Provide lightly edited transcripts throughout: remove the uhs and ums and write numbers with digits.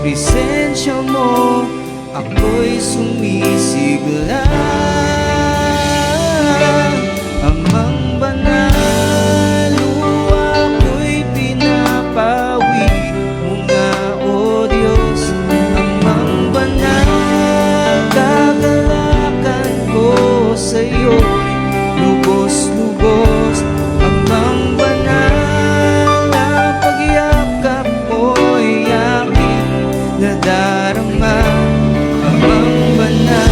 presensya mo, ako'y sumisigla. Amang banal, luha ko'y pinapawi mo nga, O Diyos. Amang banal, kagalakan ko sa'yo'y lubos-lubos. Amang banal, ang pagyakap mo'y aking nadarama. Amang banal,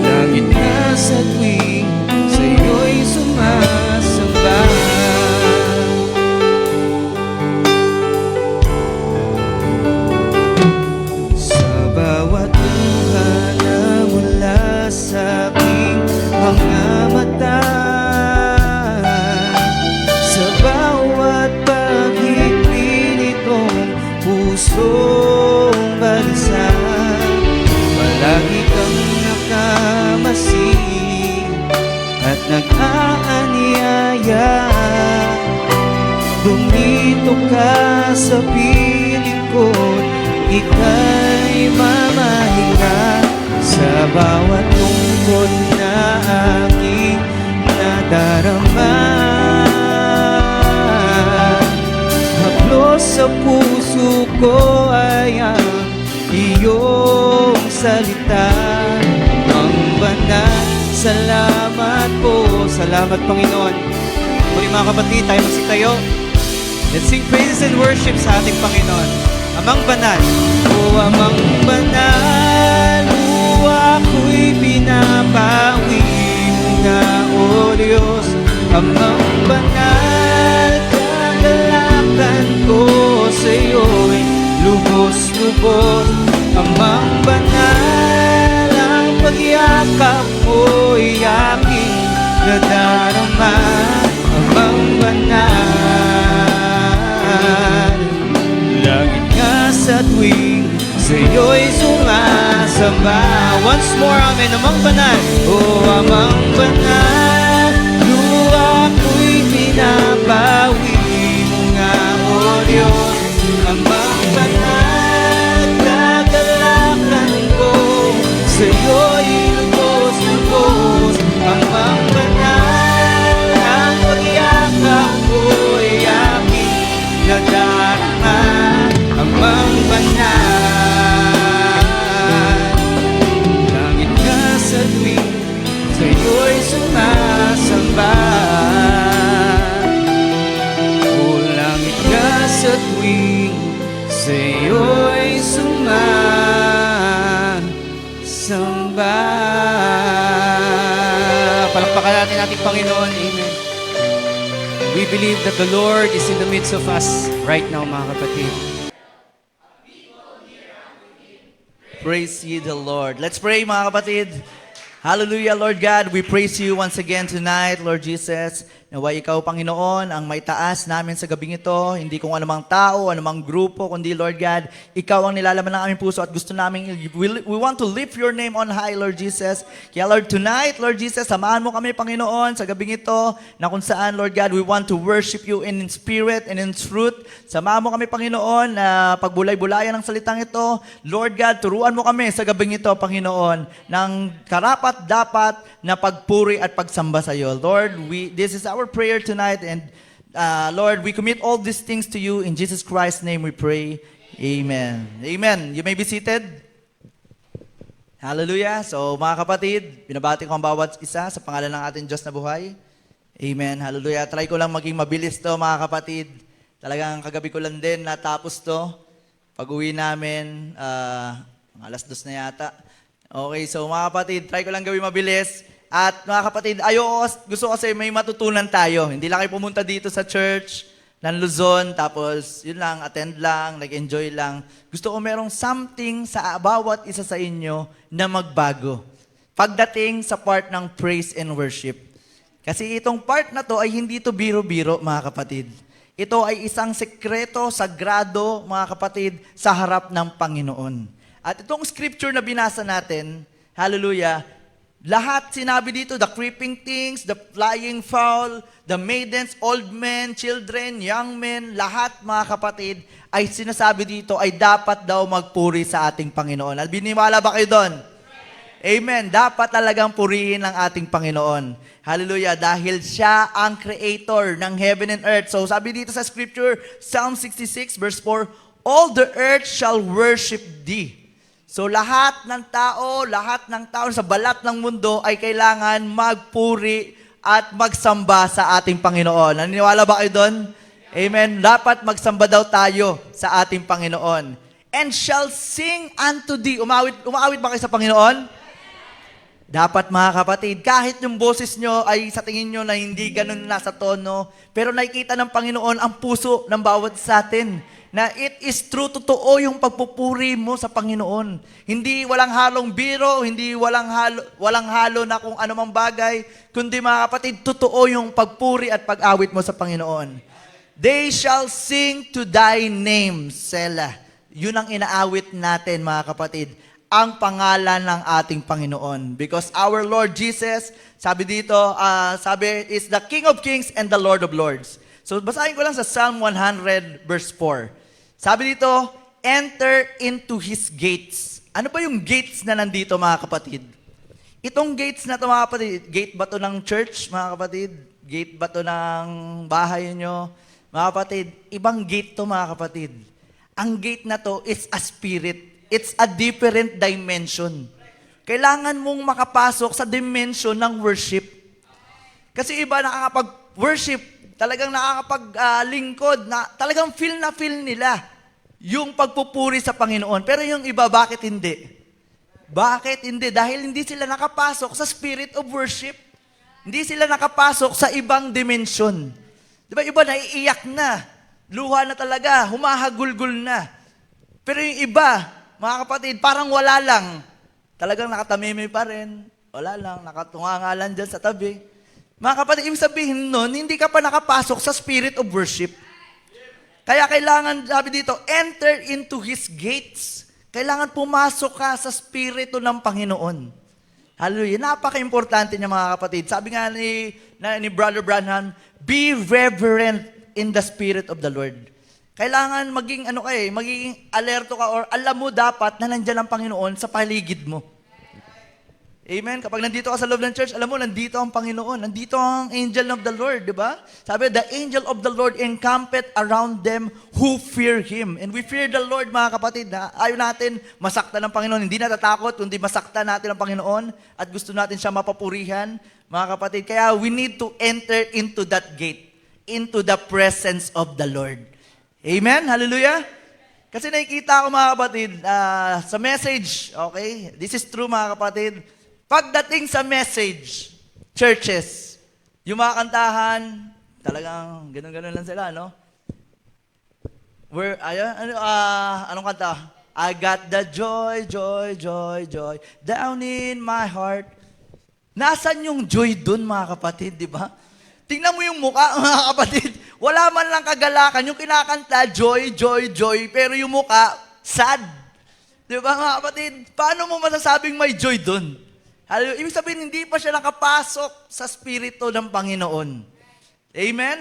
langit na sa tuwing sa'yo'y sumasamba. Sa bawat luha na mula sa aking mga mata, sa bawat paghigpit nitong pusong balsa, palagi kang nakamasid at nag-aanyaya. Dumito ka sa piling ko, ika'y mamahinga sa bawat lungkot na aking nadarama. Haplos sa puso ko ay ang iyong salita. Ang banal, salamat po. Salamat, Panginoon. Muli mga kapatid, tayo magsitayo. Let's sing praises and worship sa ating Panginoon. Amang banal, o amang banal, luha ko'y pinapawi mo nga, O Diyos. Amang banal, kagalakan ko sa'yo'y lubos-lubos. Amang banal, ang pagyakap mo'y aking nadarama. Amang banal, langit nga sa tuwing sa'yo'y sumasamba. Once more, amen. Amang banal, o amang banal, luha ko'y pinapawi mo nga, O Diyos. Amang banal, kagalakan ko sa'yo'y lubos-lubos. Amang banal, ang pagyakap ko'y aking nadarama. Amang banal, langit ka sa tuwing sa'yo'y sumasamba. O langit ka sa tuwing sa'yo'y sumasamba. Palakpakan natin ating Panginoon. Amen. We believe that the Lord is in the midst of us right now, mga kapatid. Praise ye the Lord. Let's pray, mga kapatid. Hallelujah, Lord God. We praise you once again tonight, Lord Jesus. Naway ikaw, Panginoon, ang may taas namin sa gabing ito. Hindi kung anumang tao, anumang grupo, kundi, Lord God, ikaw ang nilalaman ng aming puso at gusto namin, we want to lift your name on high, Lord Jesus. Kaya, Lord, tonight, Lord Jesus, samahan mo kami, Panginoon, sa gabing ito, na kung saan, Lord God, we want to worship you in spirit and in truth. Samahan mo kami, Panginoon, na pagbulay-bulayan ng salitang ito. Lord God, turuan mo kami sa gabing ito, Panginoon, ng karapat-dapat na pagpuri at pagsamba sa iyo. Lord, this is our prayer tonight, and Lord, we commit all these things to you. In Jesus Christ's name we pray. Amen. Amen. You may be seated. Hallelujah. So mga kapatid, binabati ko ang bawat isa sa pangalan ng ating Diyos na buhay. Amen. Hallelujah. Try ko lang maging mabilis to, mga kapatid. Talagang kagabi ko lang din natapos to. Pag-uwi namin, alas 2 na yata. Okay, so mga kapatid, try ko lang gawin mabilis. At mga kapatid, gusto kasi may matutunan tayo. Hindi lang kayo pumunta dito sa church ng Luzon, tapos yun lang, attend lang, nag-enjoy lang. Gusto ko merong something sa bawat isa sa inyo na magbago. Pagdating sa part ng praise and worship. Kasi itong part na to ay hindi to biro-biro, mga kapatid. Ito ay isang sekreto, sagrado, mga kapatid, sa harap ng Panginoon. At itong scripture na binasa natin, hallelujah, Lahat sinabi dito, the creeping things, the flying fowl, the maidens, old men, children, young men, lahat mga kapatid, ay sinasabi dito ay dapat daw magpuri sa ating Panginoon. At biniwala ba kayo doon? Amen. Dapat talagang purihin ang ating Panginoon. Hallelujah. Dahil siya ang creator ng heaven and earth. So sabi dito sa scripture, Psalm 66 verse 4, all the earth shall worship thee. So lahat ng tao sa balat ng mundo ay kailangan magpuri at magsamba sa ating Panginoon. Naniniwala ba kayo doon? Amen. Dapat magsamba daw tayo sa ating Panginoon. And shall sing unto thee. Umawit ba kayo sa Panginoon? Dapat mga kapatid, kahit yung boses nyo ay sa tingin nyo na hindi ganun nasa tono, pero nakikita ng Panginoon ang puso ng bawat sa atin. Na it is true, totoo yung pagpupuri mo sa Panginoon. Hindi walang halong biro, hindi walang halo na kung anumang bagay, kundi mga kapatid, totoo yung pagpuri at pag-awit mo sa Panginoon. They shall sing to thy name, Selah. Yun ang inaawit natin mga kapatid, ang pangalan ng ating Panginoon. Because our Lord Jesus, sabi dito, is the King of Kings and the Lord of Lords. So basahin ko lang sa Psalm 100 verse 4. Sabi dito, enter into His gates. Ano ba yung gates na nandito mga kapatid? Itong gates na ito mga kapatid, gate ba ito ng church mga kapatid? Gate ba ito ng bahay nyo? Mga kapatid, ibang gate to mga kapatid. Ang gate na to is a spirit. It's a different dimension. Kailangan mong makapasok sa dimension ng worship. Kasi iba nakakapag-worship, talagang nakakapaglingkod, talagang feel na feel nila yung pagpupuri sa Panginoon. Pero yung iba, bakit hindi? Bakit hindi? Dahil hindi sila nakapasok sa spirit of worship. Hindi sila nakapasok sa ibang dimension. Di ba, iba naiiyak na, luha na talaga, humahagulgul na. Pero yung iba, mga kapatid, parang wala lang. Talagang nakatamimi pa rin. Wala lang, nakatunga nga lang dyan sa tabi. Mga kapatid, ibig sabihin nun, hindi ka pa nakapasok sa spirit of worship. Kaya kailangan, sabi dito, enter into His gates. Kailangan pumasok ka sa spirito ng Panginoon. Hallelujah. Napaka-importante niya mga kapatid. Sabi nga ni Brother Branham, be reverent in the spirit of the Lord. Kailangan maging maging alerto ka or alam mo dapat na nandiyan ang Panginoon sa paligid mo. Amen. Kapag nandito ka sa loob ng church, alam mo, nandito ang Panginoon. Nandito ang angel of the Lord, di ba? Sabi, the angel of the Lord encampeth around them who fear Him. And we fear the Lord, mga kapatid. Ayaw natin masaktan ng Panginoon. Hindi natatakot, kundi masaktan natin ang Panginoon at gusto natin siya mapapurihan, mga kapatid. Kaya we need to enter into that gate, into the presence of the Lord. Amen? Hallelujah? Kasi nakikita ko, mga kapatid, sa message, okay? This is true, mga kapatid. Pagdating sa message, churches, yung mga kantahan, talagang ganun-ganun lang sila, no? Anong kanta? I got the joy, joy, joy, joy, down in my heart. Nasaan yung joy dun, mga kapatid, di ba? Tingnan mo yung mukha, mga kapatid. Wala man lang kagalakan. Yung kinakanta, joy, joy, joy, pero yung mukha, sad. Di ba, mga kapatid? Paano mo masasabing may joy dun? Ibig sabihin, hindi pa siya nakapasok sa spirito ng Panginoon. Amen?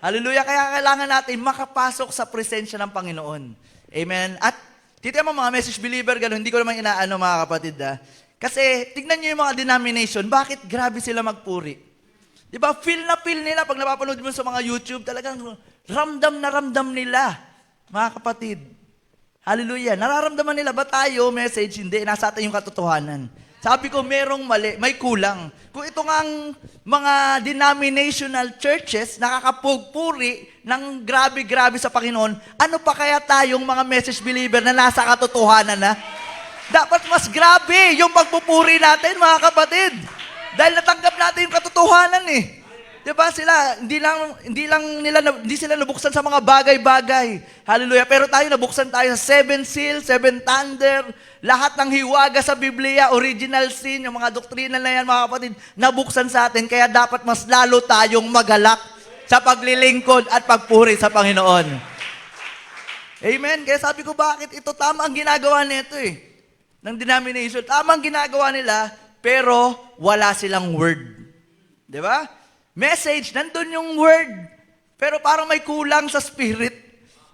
Hallelujah. Kaya kailangan natin makapasok sa presensya ng Panginoon. Amen? At titignan mo mga message believer, gano'n, hindi ko naman inaano mga kapatid. Kasi tignan nyo yung mga denomination, bakit grabe sila magpuri? Di ba? Feel na feel nila pag napapanood mo sa mga YouTube, talagang ramdam na ramdam nila, mga kapatid. Hallelujah. Nararamdaman nila ba tayo, message, hindi, nasa atin yung katotohanan. Sabi ko, merong mali, may kulang. Kung ito ngang mga denominational churches, nakakapugpuri ng grabe-grabe sa Panginoon, ano pa kaya tayong mga message believer na nasa katotohanan na? Dapat mas grabe yung pagpupuri natin, mga kapatid. Dahil natanggap natin yung katotohanan eh. Diba sila, hindi sila nabuksan sa mga bagay-bagay. Hallelujah. Pero tayo, nabuksan tayo sa 7 seals, 7 thunder, lahat ng hiwaga sa Biblia, original sin, yung mga doktrina na yan, mga kapatid, nabuksan sa atin. Kaya dapat mas lalo tayong magalak sa paglilingkod at pagpuri sa Panginoon. Amen. Kaya sabi ko, bakit ito tama ang ginagawa nito eh, ng denomination. Tama ang ginagawa nila, pero wala silang word. Di ba? Message, nandun yung word, pero parang may kulang sa spirit.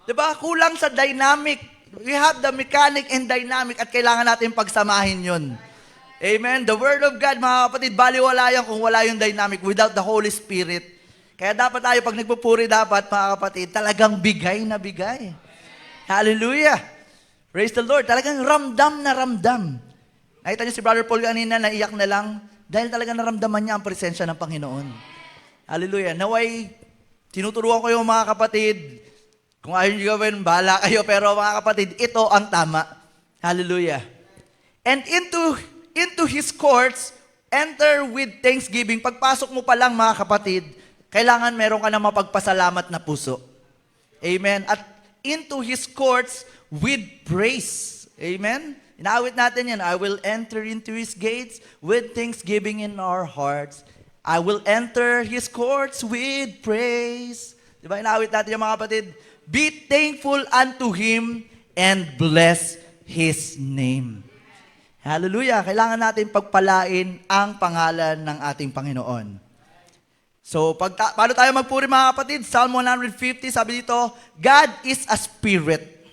Di ba? Kulang sa dynamic. We have the mechanic and dynamic at kailangan natin pagsamahin yun. Amen? The Word of God, mga kapatid, baliwala yan kung wala yung dynamic without the Holy Spirit. Kaya dapat tayo, pag nagpupuri dapat, mga kapatid, talagang bigay na bigay. Hallelujah! Praise the Lord. Talagang ramdam na ramdam. Nakita niyo si Brother Paul kanina, naiyak na lang, dahil talagang naramdaman niya ang presensya ng Panginoon. Hallelujah. Naway, tinuturuan ko yung mga kapatid, kung ayaw niyo gawin, bahala kayo, pero mga kapatid, ito ang tama. Hallelujah. And into His courts, enter with thanksgiving. Pagpasok mo pa lang, mga kapatid, kailangan meron ka na mapagpasalamat na puso. Amen? At into His courts with praise. Amen? Inaawit natin yan. I will enter into His gates with thanksgiving in our hearts. I will enter His courts with praise. Diba? Inaawit natin yung mga kapatid. Be thankful unto Him and bless His name. Hallelujah. Kailangan natin pagpalain ang pangalan ng ating Panginoon. So, paano tayo magpuri, mga kapatid? Psalm 150, sabi dito, God is a spirit,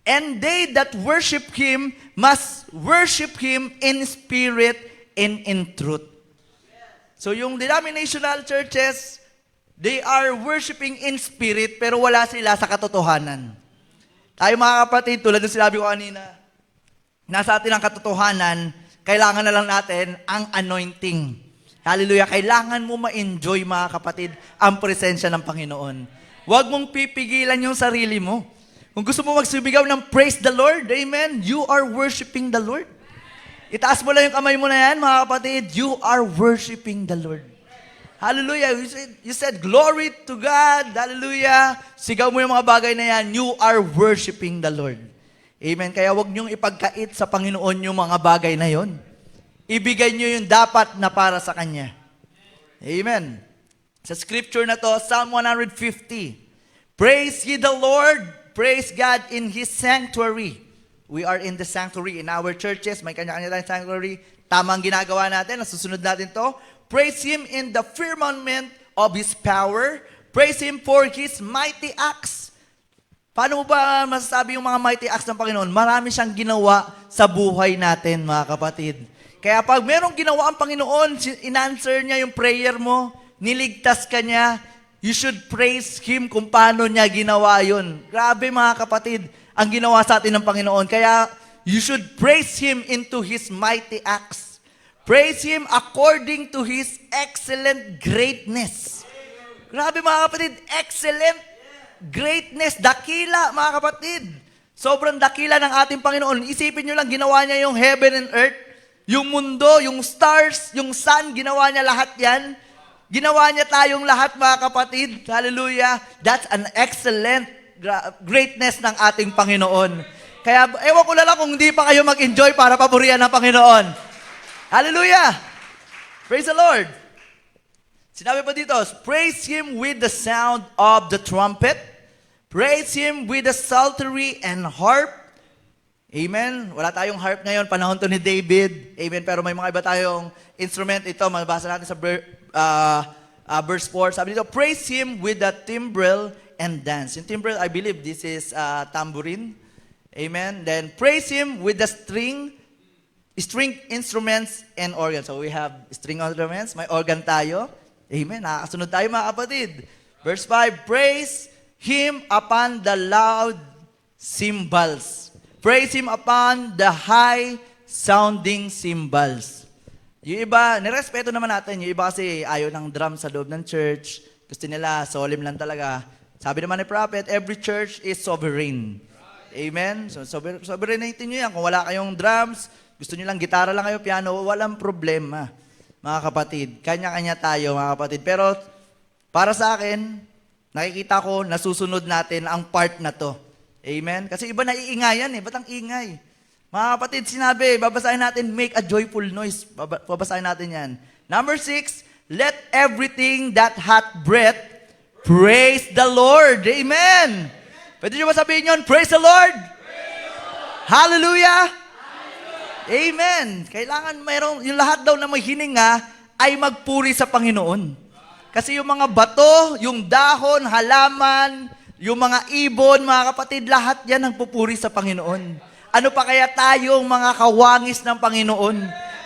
and they that worship Him must worship Him in spirit and in truth. So, yung denominational churches, they are worshiping in spirit, pero wala sila sa katotohanan. Tayo, mga kapatid, tulad ng sinabi ko kanina, nasa atin ang katotohanan, kailangan na lang natin ang anointing. Hallelujah. Kailangan mo ma-enjoy, mga kapatid, ang presensya ng Panginoon. Huwag mong pipigilan yung sarili mo. Kung gusto mo magsumigaw ng praise the Lord, amen, you are worshiping the Lord. Itaas mo lang yung kamay mo na yan, mga kapatid, you are worshiping the Lord. Hallelujah. You said, glory to God. Hallelujah. Sigaw mo yung mga bagay na yan, you are worshiping the Lord. Amen. Kaya wag niyong ipagkait sa Panginoon yung mga bagay na yon. Ibigay niyo yung dapat na para sa Kanya. Amen. Sa scripture na to, Psalm 150. Praise ye the Lord. Praise God in His sanctuary. We are in the sanctuary. In our churches, may kanya-kanya tayong sanctuary. Tamang ginagawa natin. Nasusunod natin to. Praise Him in the firmament of His power. Praise Him for His mighty acts. Paano mo ba masasabi yung mga mighty acts ng Panginoon? Marami siyang ginawa sa buhay natin, mga kapatid. Kaya pag merong ginawa ang Panginoon, in-answer niya yung prayer mo, niligtas ka niya, you should praise Him kung paano niya ginawa yun. Grabe, mga kapatid, ang ginawa sa atin ng Panginoon. Kaya you should praise Him into His mighty acts. Praise Him according to His excellent greatness. Grabe, mga kapatid, excellent greatness, dakila, mga kapatid. Sobrang dakila ng ating Panginoon. Isipin nyo lang, ginawa niya yung heaven and earth, yung mundo, yung stars, yung sun, ginawa niya lahat yan. Ginawa niya tayong lahat, mga kapatid. Hallelujah. That's an excellent greatness ng ating Panginoon. Kaya, ewan ko na lang kung hindi pa kayo mag-enjoy para papurihan ng Panginoon. Hallelujah. Praise the Lord. Sinabi pa dito, praise Him with the sound of the trumpet. Praise Him with the psaltery and harp. Amen. Wala tayong harp ngayon, panahon to ni David. Amen. Pero may mga iba tayong instrument. Ito, mabasa natin sa verse 4. Sabi dito, praise Him with the timbrel and dance. Yung timbrel, I believe this is tambourine. Amen. Then praise Him with the string instruments and organ. So we have string instruments, may organ tayo. Amen. Nakakasunod tayo, mga kapatid. Verse 5, praise Him upon the loud cymbals. Praise Him upon the high-sounding cymbals. Yung iba, nirespeto naman natin. Yung iba kasi ayaw ng drum sa loob ng church. Gusto nila, solemn lang talaga. Sabi naman ni Prophet, every church is sovereign. Amen? So, sovereignty nyo yan. Kung wala kayong drums, gusto nyo lang gitara lang kayo, piano, walang problema. Mga kapatid, kanya-kanya tayo, mga kapatid. Pero, para sa akin, nakikita ko, nasusunod natin ang part na to. Amen? Kasi iba naiingayan eh. Ba't ang ingay? Mga kapatid, sinabi, babasahin natin, make a joyful noise. Babasahin natin yan. Number 6, let everything that hath breath praise the Lord. Amen? Pwede nyo ba sabihin yun? Praise the Lord! Praise the Lord! Hallelujah! Hallelujah! Amen. Kailangan yung lahat daw na may hininga ay magpuri sa Panginoon. Kasi yung mga bato, yung dahon, halaman, yung mga ibon, mga kapatid, lahat yan ang pupuri sa Panginoon. Ano pa kaya tayong mga kawangis ng Panginoon?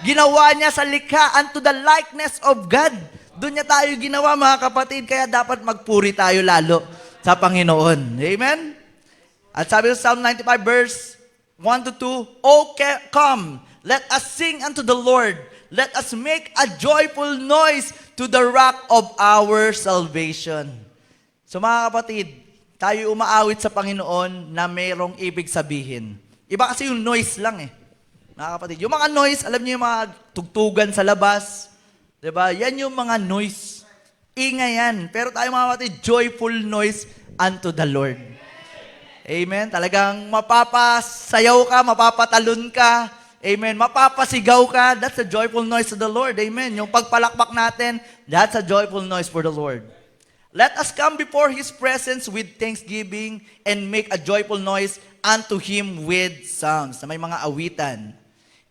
Ginawa niya sa likha unto the likeness of God. Doon niya tayo ginawa, mga kapatid, kaya dapat magpuri tayo lalo sa Panginoon. Amen? At sabi sa Psalm 95 verse 1 to 2, come, let us sing unto the Lord. Let us make a joyful noise to the rock of our salvation. So mga kapatid, tayo umaawit sa Panginoon na mayroong ibig sabihin. Iba kasi yung noise lang eh. Mga kapatid, yung mga noise, alam niyo yung mga tugtugan sa labas, diba? Yan yung mga noise. Ingay yan. Pero tayo mga kapatid, joyful noise unto the Lord. Amen? Talagang mapapasayaw ka, mapapatalon ka, amen? Mapapasigaw ka, that's a joyful noise to the Lord. Amen? Yung pagpalakpak natin, that's a joyful noise for the Lord. Let us come before His presence with thanksgiving and make a joyful noise unto Him with songs. Na may mga awitan.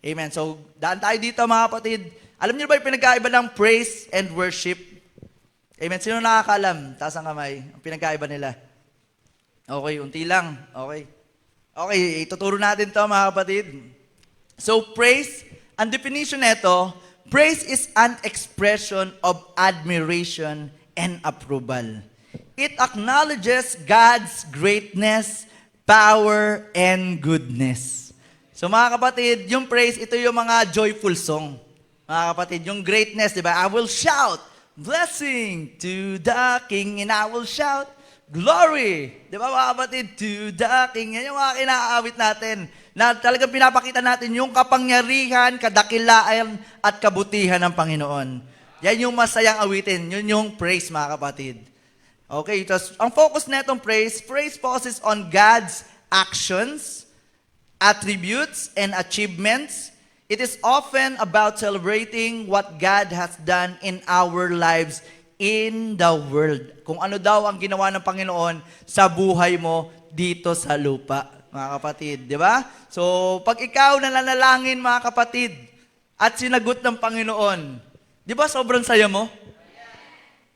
Amen. So, daan tayo dito mga kapatid. Alam niyo ba yung pinagkaiba ng praise and worship? Amen. Sino nakakaalam? Taas ang kamay. Ang pinagkaiba nila. Okay, unti lang. Okay. Okay, ituturo natin to mga kapatid. So, praise, ang definition nito, praise is an expression of admiration and approval. It acknowledges God's greatness, power, and goodness. So mga kapatid, yung praise, ito yung mga joyful song. Mga kapatid, yung greatness, di ba? I will shout, blessing to the King, and I will shout, glory. Di ba mga kapatid? To the King. Yan yung mga kinaawit natin. Na talagang pinapakita natin yung kapangyarihan, kadakilaan, at kabutihan ng Panginoon. Yan yung masayang awitin. Yun yung praise, mga kapatid. Okay, ang focus netong praise focuses on God's actions, attributes, and achievements. It is often about celebrating what God has done in our lives in the world. Kung ano daw ang ginawa ng Panginoon sa buhay mo dito sa lupa, mga kapatid. Di ba? So, pag ikaw nananalangin, mga kapatid, at sinagot ng Panginoon, di ba sobrang saya mo?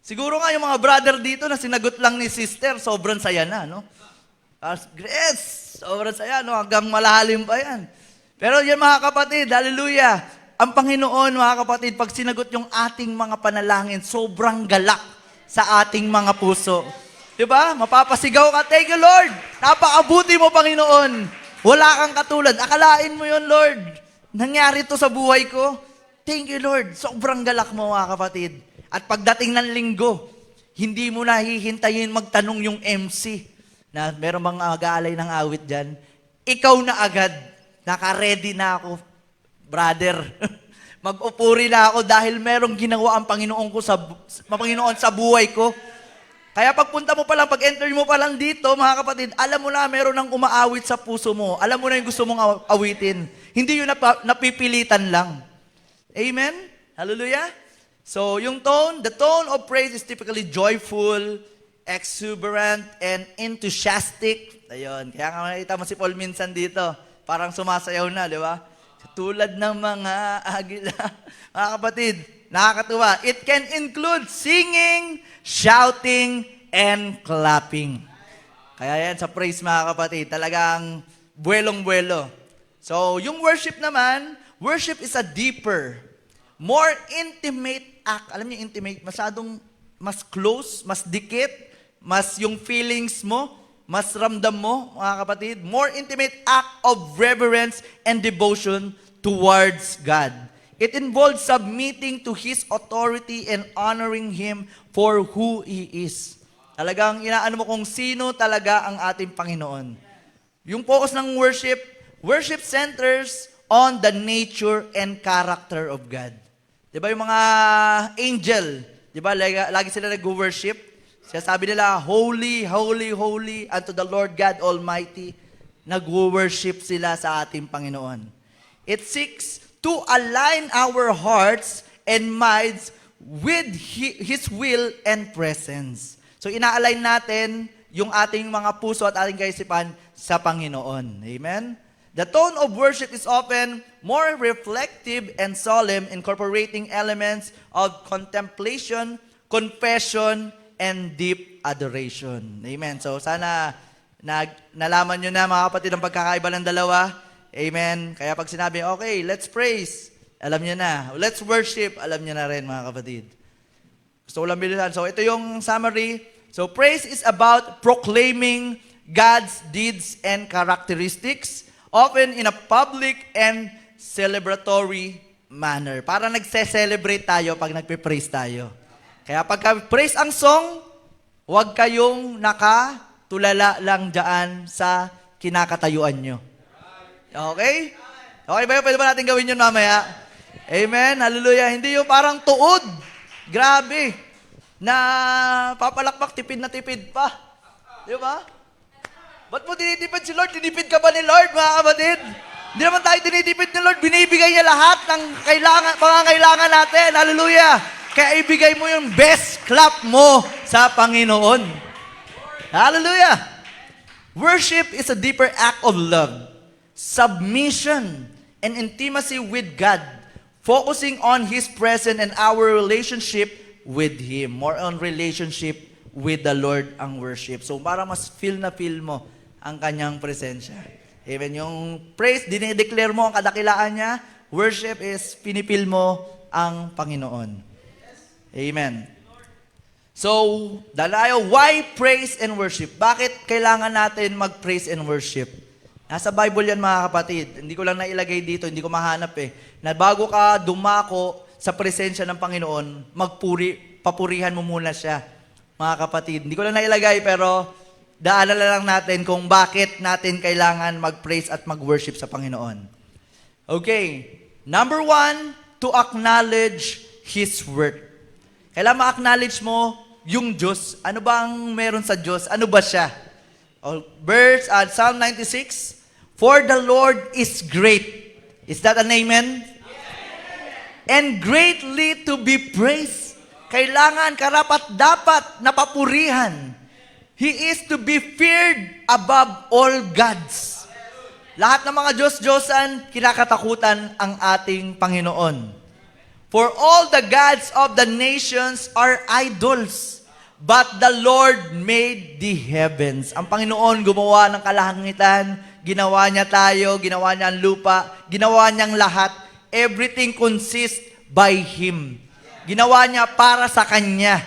Siguro nga yung mga brother dito na sinagot lang ni sister, sobrang saya na, no? Grace, sobrang saya, no? Hanggang malalim pa yan. Pero yan mga kapatid, hallelujah. Ang Panginoon, mga kapatid, pag sinagot yung ating mga panalangin, sobrang galak sa ating mga puso. Diba? Mapapasigaw ka, thank you Lord. Napakabuti mo, Panginoon. Wala kang katulad. Akalain mo yun, Lord. Nangyari to sa buhay ko. Thank you, Lord. Sobrang galak mo, mga kapatid. At pagdating ng linggo, hindi mo na hihintayin magtanong yung MC na meron bang mag-aalay ng awit dyan. Ikaw na agad. Naka-ready na ako, brother. Mag-upuri na ako dahil merong ginawa ang Panginoon sa buhay ko. Kaya pagpunta mo pa lang, pag-enter mo pa lang dito, mga kapatid, alam mo na meron ng umaawit sa puso mo. Alam mo na yung gusto mong awitin. Hindi yung napipilitan lang. Amen? Hallelujah? So, the tone of praise is typically joyful, exuberant, and enthusiastic. Ayun. Kaya nga makikita mo si Paul minsan dito. Parang sumasayaw na, di ba? Tulad ng mga agila. Mga kapatid, nakakatuwa. It can include singing, shouting, and clapping. Kaya yan, sa praise mga kapatid, talagang buwelong-buwelo. So, yung worship naman, worship is a deeper, more intimate act. Alam niyo, intimate, masyadong mas close, mas dikit, mas yung feelings mo, mas ramdam mo, mga kapatid, more intimate act of reverence and devotion towards God. It involves submitting to His authority and honoring Him for who He is. Talagang inaano mo kung sino talaga ang ating Panginoon. Yung focus ng worship centers on the nature and character of God. Diba yung mga angel, diba lagi sila nag-worship? Sabi nila, holy, holy, holy unto the Lord God Almighty. Nag-worship sila sa ating Panginoon. It seeks to align our hearts and minds with His will and presence. So ina-align natin yung ating mga puso at ating kaisipan sa Panginoon. Amen? The tone of worship is often more reflective and solemn, incorporating elements of contemplation, confession, and deep adoration. Amen. So sana nalaman nyo na mga kapatid ang pagkakaiba ng dalawa. Amen. Kaya pag sinabi, okay, let's praise, alam nyo na. Let's worship, alam nyo na rin mga kapatid. Gusto ko lang bilisan. So ito yung summary. So praise is about proclaiming God's deeds and characteristics, often in a public and celebratory manner. Para nagse-celebrate tayo pag nagpe-praise tayo. Kaya pagka praise ang song, huwag kayong nakatulala lang dyan sa kinakatayuan nyo. Okay? Okay ba yun? Pwede ba natin gawin yun mamaya? Amen? Hallelujah. Hindi yung parang tuod. Grabe. Na papalakpak, tipid na tipid pa. Di ba? Ba't mo tinitipid si Lord? Tinipid ka ba ni Lord, mga kapatid? Hindi naman tayo tinitipid ni Lord. Binibigay niya lahat ng pangangailangan natin. Hallelujah. Kaya ibigay mo yung best clap mo sa Panginoon. Hallelujah. Worship is a deeper act of love, submission, and intimacy with God, focusing on His presence and our relationship with Him. More on relationship with the Lord ang worship. So para mas feel na feel mo ang kanyang presensya. Even yung praise, dinideclare mo ang kadakilaan niya. Worship is pinipil mo ang Panginoon. Amen. So, dalayo, why praise and worship? Bakit kailangan natin mag-praise and worship? Nasa Bible yan mga kapatid. Hindi ko lang nailagay dito, hindi ko mahanap na bago ka dumako sa presensya ng Panginoon, papurihan mo muna siya. Mga kapatid, hindi ko lang nailagay pero daanan lang natin kung bakit natin kailangan mag-praise at mag-worship sa Panginoon. Okay. Number 1, to acknowledge His worth. Kailangan ma-acknowledge mo yung Diyos. Ano bang meron sa Diyos? Ano ba siya? Verse, Psalm 96, for the Lord is great. Is that an amen? And greatly to be praised. Kailangan, karapat dapat napapurihan. He is to be feared above all gods. Lahat ng mga Diyos-Diyosan, kinakatakutan ang ating Panginoon. For all the gods of the nations are idols, but the Lord made the heavens. Ang Panginoon gumawa ng kalangitan, ginawa niya tayo, ginawa niya ang lupa, ginawa niyang lahat. Everything consists by Him. Ginawa niya para sa Kanya.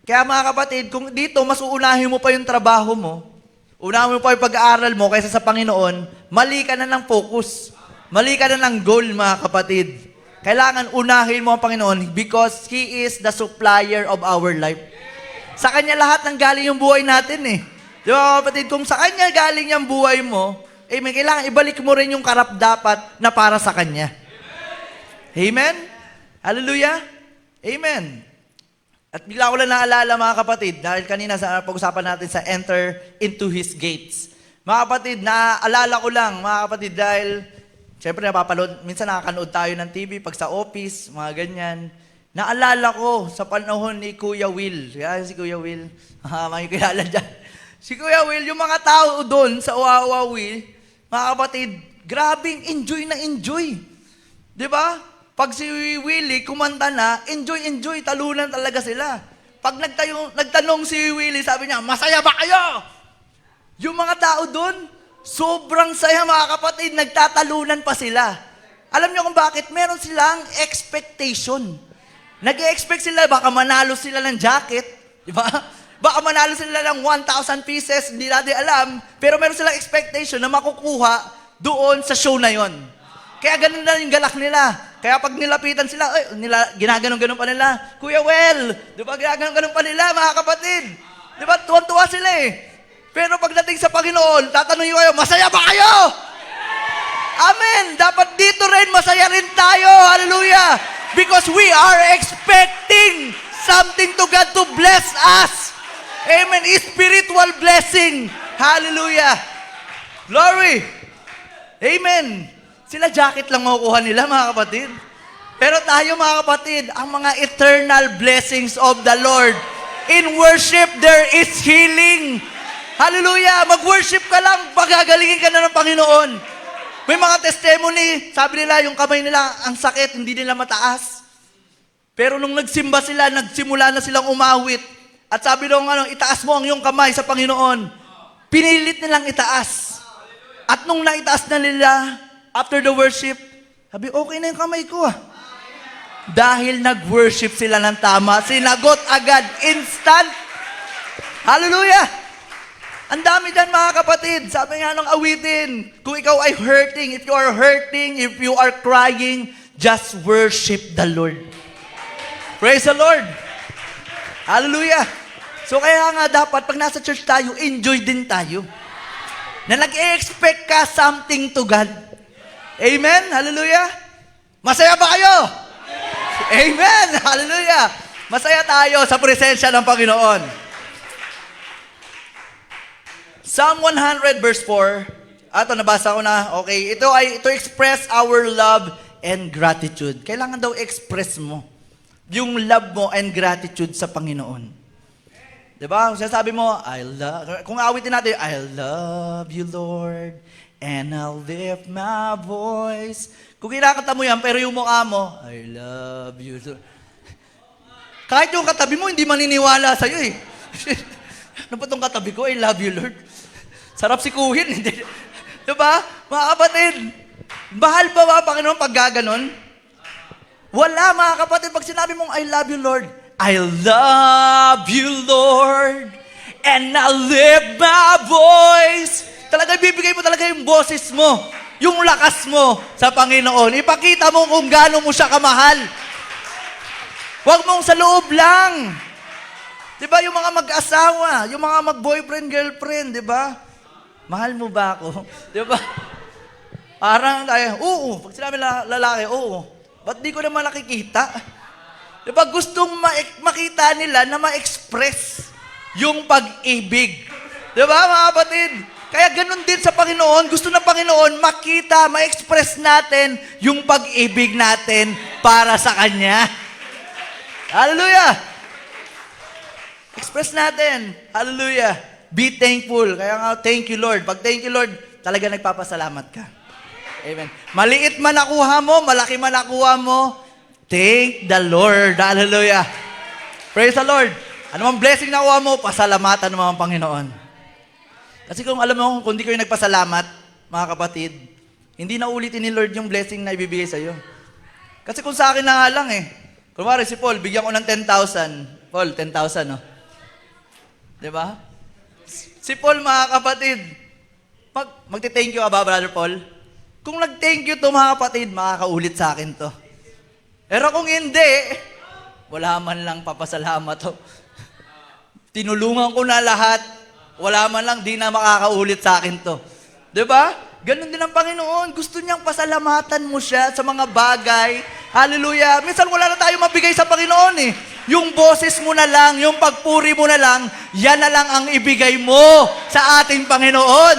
Kaya mga kapatid, kung dito mas uunahin mo pa yung trabaho mo, unahin mo pa yung pag-aaral mo kaysa sa Panginoon, mali ka na ng focus. Mali ka na ng goal, mga kapatid. Kailangan unahin mo ang Panginoon because He is the supplier of our life. Sa Kanya lahat ng galing yung buhay natin Di ba kapatid? Kung sa Kanya galing yung buhay mo, may kailangan ibalik mo rin yung karap-dapat na para sa Kanya. Amen? Hallelujah? Amen. At bigla ko lang naalala mga kapatid, dahil kanina sa pag-usapan natin sa enter into His gates. Mga kapatid, naalala ko lang mga kapatid dahil siyempre napapanood, minsan nakakanood tayo ng TV pag sa office, mga ganyan. Naalala ko sa panahon ni Kuya Will. Kaya si Kuya Will, may kilala dyan. Si Kuya Will, yung mga tao doon sa Uawawi, mga kapatid, grabing enjoy na enjoy. Di ba? Pag si Willie kumanta na, enjoy, talunan talaga sila. Pag nagtanong si Willie, sabi niya, masaya ba kayo? Yung mga tao doon, sobrang saya mga kapatid, nagtatalunan pa sila. Alam niyo kung bakit? Meron silang expectation. Nag-expect sila, baka manalo sila ng jacket, di ba? Baka manalo sila ng 1,000 pieces, hindi natin alam, pero meron silang expectation na makukuha doon sa show na yon. Kaya ganun na yung galak nila. Kaya pag nilapitan sila, ginaganon-ganon pa nila, Kuya Well, di ba ginaganon-ganon pa nila, mga kapatid? Di ba, tuwan-tuwa sila Pero pagdating sa Panginoon, tatanungin kayo, masaya ba kayo? Amen! Dapat dito rin, masaya rin tayo. Hallelujah! Because we are expecting something to God to bless us. Amen! Spiritual blessing. Hallelujah! Glory! Amen! Sila jacket lang makukuha nila, mga kapatid. Pero tayo, mga kapatid, ang mga eternal blessings of the Lord. In worship, there is healing. Hallelujah! Mag-worship ka lang, pagagalingin ka na ng Panginoon. May mga testimony, sabi nila, yung kamay nila, ang sakit, hindi nila mataas. Pero nung nagsimba sila, nagsimula na silang umawit. At sabi nung itaas mo ang iyong kamay sa Panginoon. Pinilit nilang itaas. At nung naitaas na nila, after the worship, sabi, okay na yung kamay ko. Dahil nag-worship sila ng tama, sinagot agad, instant. Hallelujah! Ang dami dyan mga kapatid. Sabi nga nung awitin, kung ikaw ay hurting, if you are crying, just worship the Lord. Praise the Lord. Hallelujah. So kaya nga dapat, pag nasa church tayo, enjoy din tayo. Na nag-expect ka something to God. Amen? Hallelujah. Masaya ba kayo? Amen. Hallelujah. Masaya tayo sa presensya ng Panginoon. Psalm 100 verse 4. Ito, nabasa ko na. Okay. Ito express our love and gratitude. Kailangan daw express mo yung love mo and gratitude sa Panginoon. Diba? Sabi mo, kung awitin natin, I love you, Lord, and I'll lift my voice. Kung kinakanta mo yan, pero yung mukha mo, I love you, Lord. Kahit yung katabi mo, hindi maniniwala sa'yo eh. Ano ba itong katabi ko? I love you, Lord. Sarap sikuhin. Diba? Mga kapatid, bahal ba ba, Panginoon, pag gaganon? Wala, mga kapatid. Pag sinabi mong, I love you, Lord. I love you, Lord. And I lift my voice. Talaga, bibigay mo talaga yung boses mo. Yung lakas mo sa Panginoon. Ipakita mo kung gaano mo siya kamahal. Huwag mong sa loob lang. Diba, yung mga mag-asawa, yung mga mag-boyfriend, girlfriend, diba? Mahal mo ba ako? Diba? Parang tayo, oo. Pag sinabi lalaki, oo. Ba't di ko naman nakikita? Diba, gustong makita nila na ma-express yung pag-ibig. Diba, mga kapatid? Kaya ganun din sa Panginoon. Gusto ng Panginoon makita, ma-express natin yung pag-ibig natin para sa Kanya. Hallelujah! Express natin. Hallelujah. Be thankful. Kaya nga, thank you, Lord. Pag thank you, Lord, talaga nagpapasalamat ka. Amen. Maliit man nakuha mo, malaki man nakuha mo, thank the Lord. Hallelujah. Praise the Lord. Ano mang blessing nakuha mo, pasalamatan mo ang Panginoon. Kasi kung alam mo, kung di kayo nagpasalamat, mga kapatid, hindi na ulitin ni Lord yung blessing na ibibigay sa'yo. Kasi kung sa akin na nga lang kunwari si Paul, bigyan ko ng 10,000. Paul, 10,000, no? Diba? Si Paul, mga kapatid, magti-thank you ka ba, Brother Paul? Kung nag-thank you to, mga kapatid, makakaulit sa akin to. Pero kung hindi, wala man lang papasalamat to. Tinulungan ko na lahat, wala man lang, di na makakaulit sa akin to. Diba? Ganon din ang Panginoon. Gusto niyang pasalamatan mo siya sa mga bagay. Hallelujah. Minsan wala na tayo mabigay sa Panginoon eh. Yung boses mo na lang, yung pagpuri mo na lang, yan na lang ang ibigay mo sa ating Panginoon.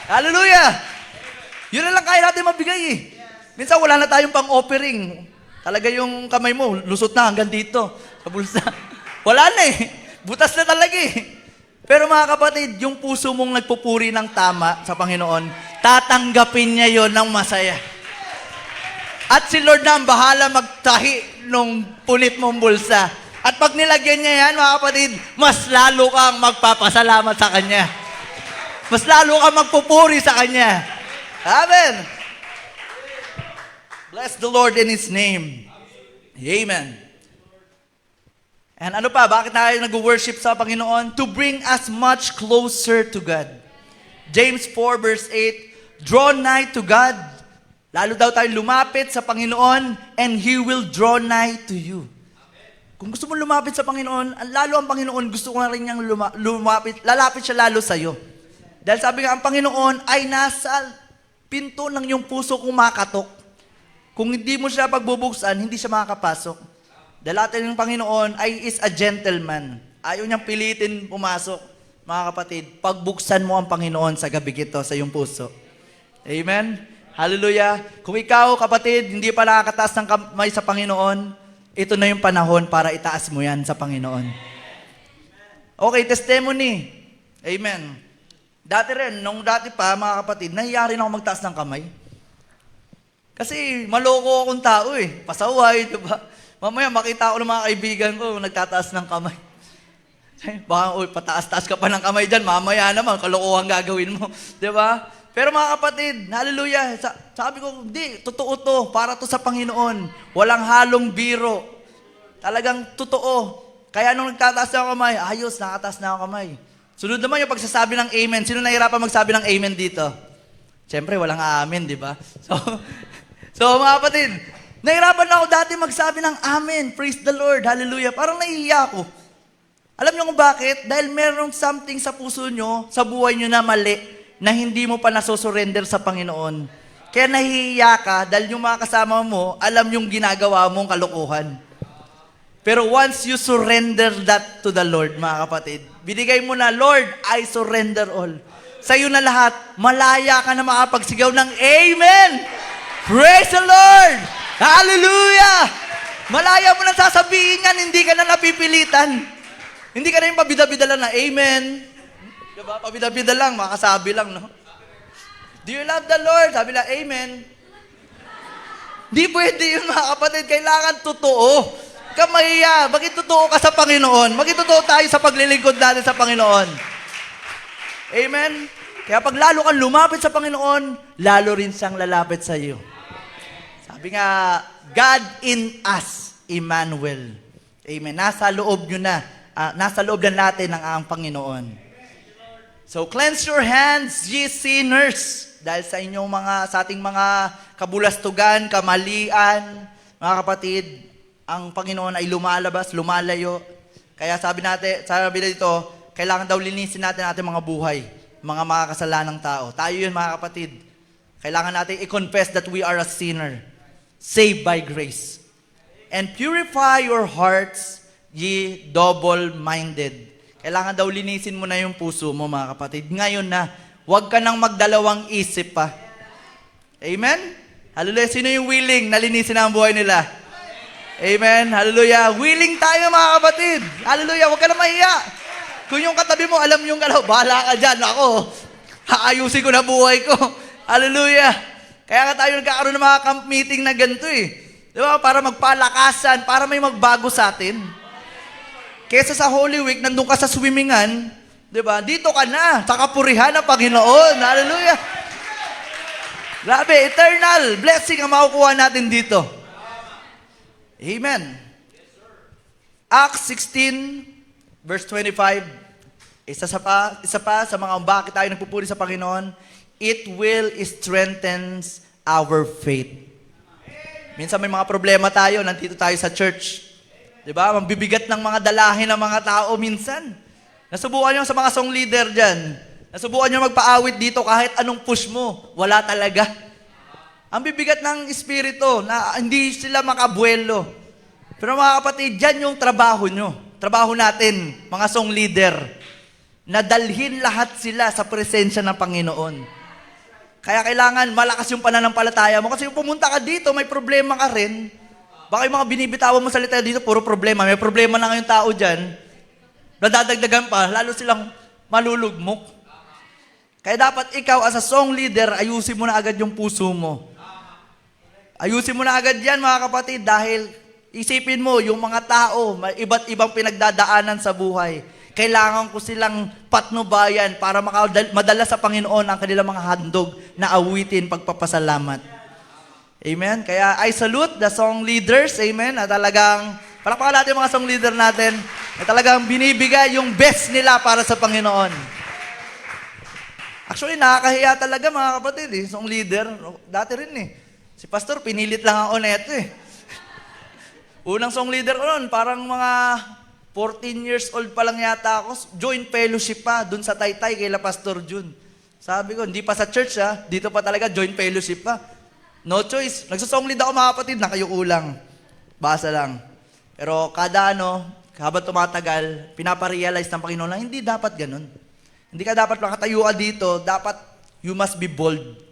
Hallelujah! Yun na lang kaya natin mabigay eh. Minsan wala na tayong pang-offering. Talaga yung kamay mo, lusot na hanggang dito, sa bulsa. Wala na eh. Butas na talaga eh. Pero mga kapatid, yung puso mong nagpupuri ng tama sa Panginoon, tatanggapin niya yon ng masaya. At si Lord na ang bahala magtahi nung punit mong bulsa. At pag nilagyan niya yan, mga kapatid, mas lalo kang magpapasalamat sa Kanya. Mas lalo kang magpupuri sa Kanya. Amen. Bless the Lord in His name. Amen. And ano pa, bakit tayo nag-worship sa Panginoon? To bring us much closer to God. James 4 verse 8, draw nigh to God. Lalo daw tayo lumapit sa Panginoon and He will draw nigh to you. Kung gusto mo lumapit sa Panginoon, lalo ang Panginoon gusto ko na rin niyang lumapit, lalapit siya lalo sa iyo. Dahil sabi nga, ang Panginoon ay nasa pinto ng iyong puso kumakatok. Kung hindi mo siya pagbubuksan, hindi siya makakapasok. Dahil atin ng Panginoon ay is a gentleman. Ayaw niyang pilitin pumasok. Mga kapatid, pagbuksan mo ang Panginoon sa gabi ito sa iyong puso. Amen? Hallelujah. Kung ikaw, kapatid, hindi pa nakakataas ng kamay sa Panginoon, ito na yung panahon para itaas mo yan sa Panginoon. Okay, testimony. Amen. Dati rin, nung dati pa, mga kapatid, nahiya rin ako magtaas ng kamay. Kasi maloko akong tao eh. Pasaway, di ba? Mamaya makita ko ng mga kaibigan ko, nagtataas ng kamay. Baka, pataas-taas ka pa ng kamay dyan, mamaya naman, kalokohan gagawin mo. Di ba? Pero mga kapatid, hallelujah, sabi ko, hindi, totoo to, para to sa Panginoon. Walang halong biro. Talagang totoo. Kaya nung nagtataas na ako kamay, ayos, nakataas na ako kamay. Sunod naman yung pagsasabi ng amen. Sino nahirapan magsabi ng amen dito? Siyempre, walang amen, di ba? So mga kapatid, nahirapan na ako dati magsabi ng amen. Praise the Lord, hallelujah. Parang nahihiya ako. Alam niyo kung bakit? Dahil merong something sa puso nyo, sa buhay nyo na mali, na hindi mo pa nasusurrender sa Panginoon. Kaya nahihiya ka dahil yung mga kasama mo, alam yung ginagawa mong kalokohan. Pero once you surrender that to the Lord, mga kapatid, binigay mo na, Lord, I surrender all. Sa'yo na lahat, malaya ka na makapagsigaw ng Amen! Praise the Lord! Hallelujah! Malaya mo na sasabihin yan, hindi ka na napipilitan. Hindi ka na yung pabida-bida lang na Amen. Diba? Pabida-bida lang, makasabi lang, no? Do you love the Lord? Sabi lang, Amen. Di pwede yun, mga kapatid. Kailangan totoo. Kamahiya. Bakit totoo ka sa Panginoon? Bakit totoo tayo sa paglilingkod natin sa Panginoon? Amen? Kaya pag lalo kang lumapit sa Panginoon, lalo rin siyang lalapit sa iyo. Sabi nga, God in us, Emmanuel. Amen. Nasa loob nyo na. Nasa loob na natin ang Panginoon. So, cleanse your hands, ye sinners. Dahil sa inyong sa ating mga kabulastugan, kamalian, mga kapatid, ang Panginoon ay lumalabas, lumalayo. Kaya sabi dito, kailangan daw linisin natin ating mga buhay, mga makakasalanang tao. Tayo yun, mga kapatid. Kailangan natin i-confess that we are a sinner, saved by grace. And purify your hearts, ye double-minded. Kailangan daw linisin mo na yung puso mo, mga kapatid. Ngayon na, huwag ka nang magdalawang isip pa. Amen? Hallelujah. Sino yung willing na linisin ang buhay nila? Amen? Hallelujah. Willing tayo, mga kapatid. Hallelujah. Huwag ka na mahiya. Kung yung katabi mo, alam yung galaw, bahala ka dyan. Ako, haayusin ko na buhay ko. Hallelujah. Kaya nga tayo nagkakaroon ng mga camp meeting na ganito eh. Di ba? Para magpalakasan, para may magbago sa atin. Kesa sa Holy Week, nandun ka sa swimmingan, di ba? Dito ka na, sa kapurihan ng Panginoon. Hallelujah. Grabe, eternal blessing ang makukuha natin dito. Amen. Acts 16, verse 25. Isa pa sa mga bakit tayo nagpupuri sa Panginoon, it will strengthen our faith. Minsan may mga problema tayo, nandito tayo sa church. Diba? Mabibigat ng mga dalahin ng mga tao minsan. Nasubukan nyo sa mga song leader dyan. Nasubukan nyo magpaawit dito kahit anong push mo. Wala talaga. Ang bibigat ng espiritu na hindi sila makabuelo. Pero mga kapatid, dyan yung trabaho nyo. Trabaho natin, mga song leader. Na dalhin lahat sila sa presensya ng Panginoon. Kaya kailangan malakas yung pananampalataya mo. Kasi yung pumunta ka dito, may problema ka rin. Baka yung mga binibitawan mo salita dito, puro problema. May problema na ngayong tao dyan. Nadadagdagan pa, lalo silang malulugmok. Kaya dapat ikaw as a song leader, ayusin mo na agad yung puso mo. Ayusin mo na agad yan, mga kapatid, dahil isipin mo, yung mga tao, may iba't ibang pinagdadaanan sa buhay. Kailangan ko silang patnubayan para madala sa Panginoon ang kanilang mga handog na awitin pagpapasalamat. Amen? Kaya I salute the song leaders, amen, na talagang, palakpakan natin yung mga song leader natin, na talagang binibigay yung best nila para sa Panginoon. Actually, nakakahiya talaga mga kapatid, song leader. Dati rin Si Pastor, pinilit lang ako neto Unang song leader ko noon, parang mga 14 years old pa lang yata ako, joint fellowship pa, dun sa Taytay, kay Pastor Jun. Sabi ko, hindi pa sa church dito pa talaga, joint fellowship pa. No choice. Nagsasong lead ako mga kapatid, nakayuko lang. Basa lang. Pero kada habang tumatagal, pinaparealize ng Panginoon na hindi dapat ganun. Hindi ka dapat makatayo ka dito, dapat you must be bold.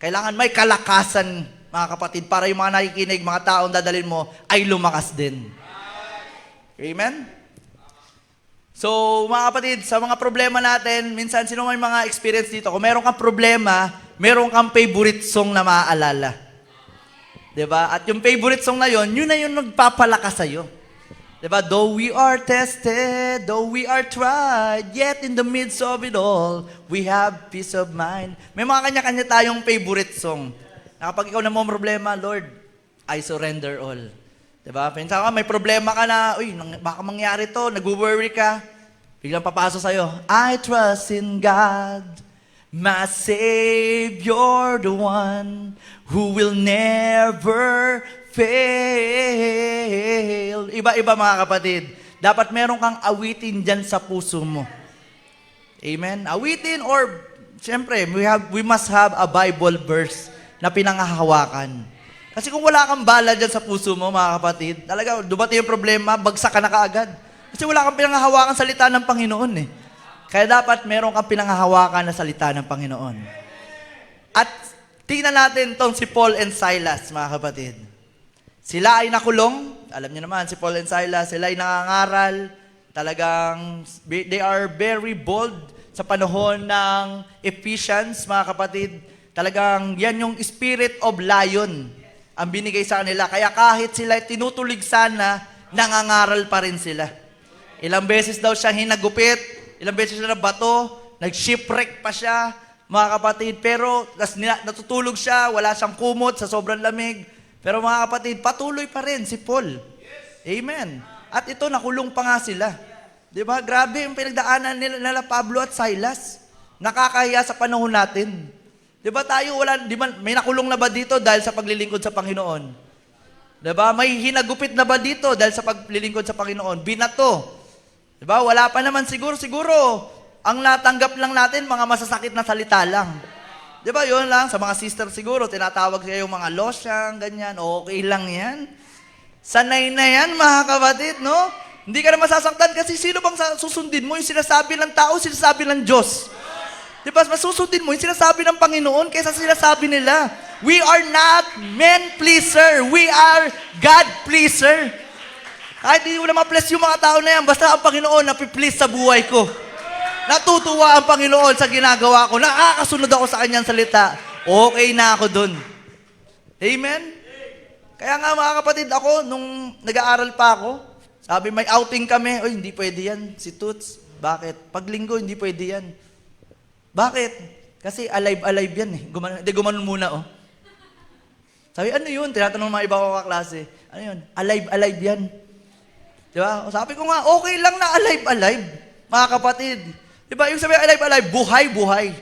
Kailangan may kalakasan, mga kapatid, para yung mga nakikinig, mga taong dadalhin mo, ay lumakas din. Amen? So, mga kapatid, sa mga problema natin, minsan, sino may mga experience dito? Kung meron kang problema, meron kang favorite song na maaalala. 'Diba? At yung favorite song na yun na yung nagpapalakas sa'yo. 'Diba? Though we are tested, though we are tried, yet in the midst of it all, we have peace of mind. May mga kanya-kanya tayong favorite song. Na kapag ikaw na mo problema, Lord, I surrender all. 'Diba? Pinsa ka, may problema ka na, baka mangyari to, nag-worry ka. Biglang papasok sa'yo, I trust in God, my Savior, the one who will never fail. Iba-iba mga kapatid. Dapat meron kang awitin dyan sa puso mo. Amen? Awitin or, siyempre, we must have a Bible verse na pinangahawakan. Kasi kung wala kang bala dyan sa puso mo, mga kapatid, talaga, dumating yung problema, bagsak ka na kaagad. Kasi wala kang pinangahawakan salita ng Panginoon eh. Kaya dapat meron kang pinangahawakan na salita ng Panginoon. At tingnan natin tong si Paul and Silas, mga kapatid. Sila ay nakulong. Alam niyo naman, si Paul and Silas, sila ay nangangaral. Talagang, they are very bold sa panahon ng Ephesians, mga kapatid. Talagang, yan yung spirit of lion ang binigay sa kanila. Kaya kahit sila tinutulig sana, nangangaral pa rin sila. Ilang beses daw siya hinagupit, ilang beses siya na bato, nag-shipwreck pa siya, mga kapatid. Pero natutulog siya, wala siyang kumot sa sobrang lamig. Pero mga kapatid, patuloy pa rin si Paul. Amen. At ito, nakulong pa nga sila. Di ba? Grabe yung pinagdaanan nila Pablo at Silas. Nakakahiya sa panahon natin. Di ba tayo, may nakulong na ba dito dahil sa paglilingkod sa Panginoon? Di ba? May hinagupit na ba dito dahil sa paglilingkod sa Panginoon? Binato. Diba? Wala pa naman siguro. Ang natanggap lang natin, mga masasakit na salita lang. Diba? Yun lang. Sa mga sister siguro, tinatawag siya yung mga losyang, ganyan. Okay lang yan. Sanay na yan, mga kapatid, no? Hindi ka na masasaktan kasi sino bang susundin mo? Yung sinasabi ng tao, sinasabi ng Diyos. Diba? Masusundin mo yung sinasabi ng Panginoon kaysa sinasabi nila. We are not men pleaser. We are God pleaser. Kahit hindi mo na ma-please yung mga tao na yan, basta ang Panginoon na-please sa buhay ko. Natutuwa ang Panginoon sa ginagawa ko. Nakakasunod ako sa kanyang salita. Okay na ako dun. Amen? Kaya nga mga kapatid, ako, nung nag-aaral pa ako, sabi may outing kami, hindi pwede yan, si Toots. Bakit? Pag linggo, hindi pwede yan. Bakit? Kasi alive yan eh. Gumanon muna, oh. Sabi, ano yun? Tinatanong mga iba ko kaklase. Ano yun? Alive yan. Diba? Sabi ko nga, okay lang na alive, mga kapatid. Diba? Yung sabi, alive, buhay.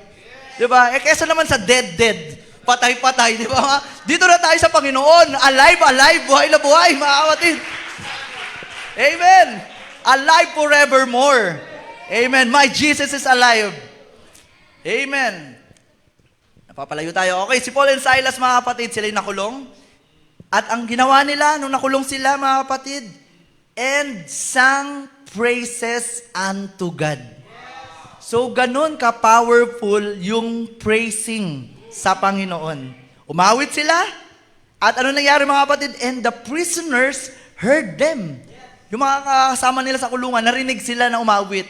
Diba? Kesa naman sa dead, patay, diba? Dito na tayo sa Panginoon, alive, buhay na buhay, mga kapatid. Amen. Alive forevermore. Amen. My Jesus is alive. Amen. Napapalayo tayo. Okay, si Paul and Silas, mga kapatid, sila'y nakulong. At ang ginawa nila, nung nakulong sila, mga kapatid, and sang praises unto God. So, ganun ka-powerful yung praising sa Panginoon. Umawit sila, at ano nangyari mga kapatid? And the prisoners heard them. Yung mga kasama nila sa kulungan, narinig sila na umawit.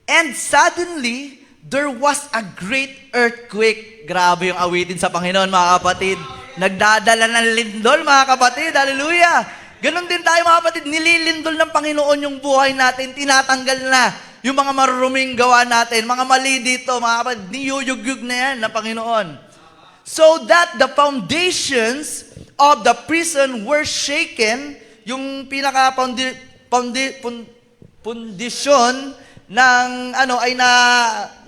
And suddenly, there was a great earthquake. Grabe yung awitin sa Panginoon, mga kapatid. Nagdadala ng lindol, mga kapatid. Hallelujah! Ganon din tayo mga kapatid, nililindol ng Panginoon yung buhay natin, tinatanggal na yung mga maruruming gawa natin, mga mali dito, mga kapatid, niyuyugyug na yan ng Panginoon. So that the foundations of the prison were shaken, yung pundisyon ng ay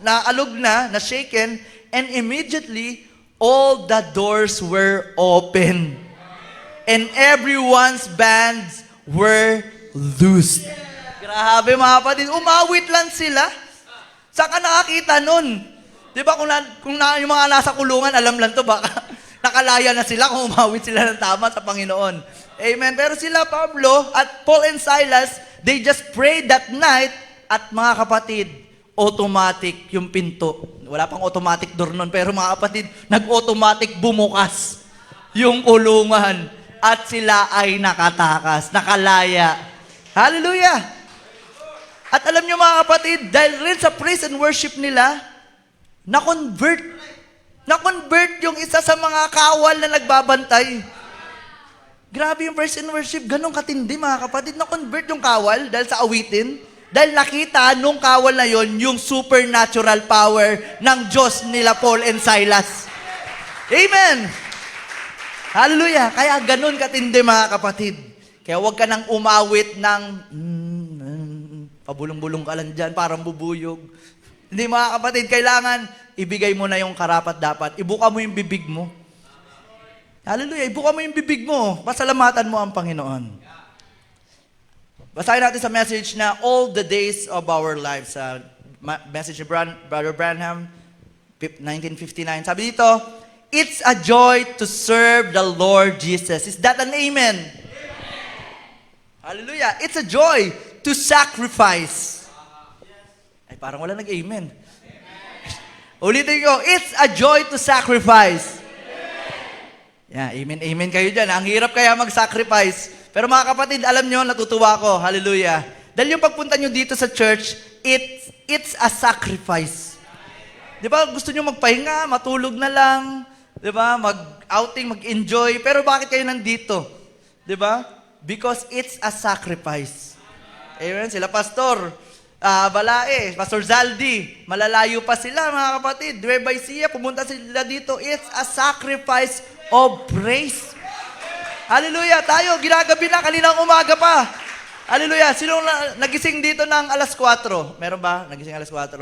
naalog na shaken, and immediately all the doors were open. And everyone's bands were loosed. Grabe mga kapatid, umawit lang sila. Saan ka nakakita nun? Di ba kung yung mga nasa kulungan, alam lang to, baka nakalaya na sila kung umawit sila ng tama sa Panginoon. Amen. Pero sila, Pablo at Paul and Silas, they just prayed that night at mga kapatid, automatic yung pinto. Wala pang automatic door nun, pero mga kapatid, nag-automatic bumukas yung kulungan. At sila ay nakatakas, nakalaya. Hallelujah! At alam nyo mga kapatid, dahil rin sa praise and worship nila, na-convert Na-convert yung isa sa mga kawal na nagbabantay. Grabe yung praise and worship. Ganong katindi, mga kapatid. Na-convert yung kawal dahil sa awitin. Dahil nakita nung kawal na yon yung supernatural power ng Diyos nila Paul and Silas. Amen! Hallelujah! Kaya ganon katindi, mga kapatid. Kaya huwag ka nang umawit ng pabulong-bulong ka lang dyan, parang bubuyog. Hindi, mga kapatid, kailangan ibigay mo na yung karapat-dapat. Ibuka mo yung bibig mo. Hallelujah! Ibuka mo yung bibig mo. Pasalamatan mo ang Panginoon. Basahin natin sa message na all the days of our lives. Message ni Brother Branham, 1959. Sabi dito, it's a joy to serve the Lord Jesus. Is that an amen? Amen. Hallelujah. It's a joy to sacrifice. Ay, parang wala nag-amen. Ulitin ko, it's a joy to sacrifice. Yeah, amen, amen kayo dyan. Ang hirap kaya mag-sacrifice. Pero mga kapatid, alam nyo, natutuwa ako. Hallelujah. Dahil yung pagpunta nyo dito sa church, it's a sacrifice. Di ba? Gusto nyo magpahinga, matulog na lang. Di ba? Mag-outing, mag-enjoy. Pero bakit kayo nandito? Di ba? Because it's a sacrifice. Amen? Sila Pastor Balae, Pastor Zaldi, malalayo pa sila, mga kapatid. Nueva Ecija, pumunta sila dito. It's a sacrifice of praise. Hallelujah! Tayo, ginagabi na, kaninang umaga pa. Hallelujah! Sino nagising dito ng alas 4? Meron ba? Nagising alas 4?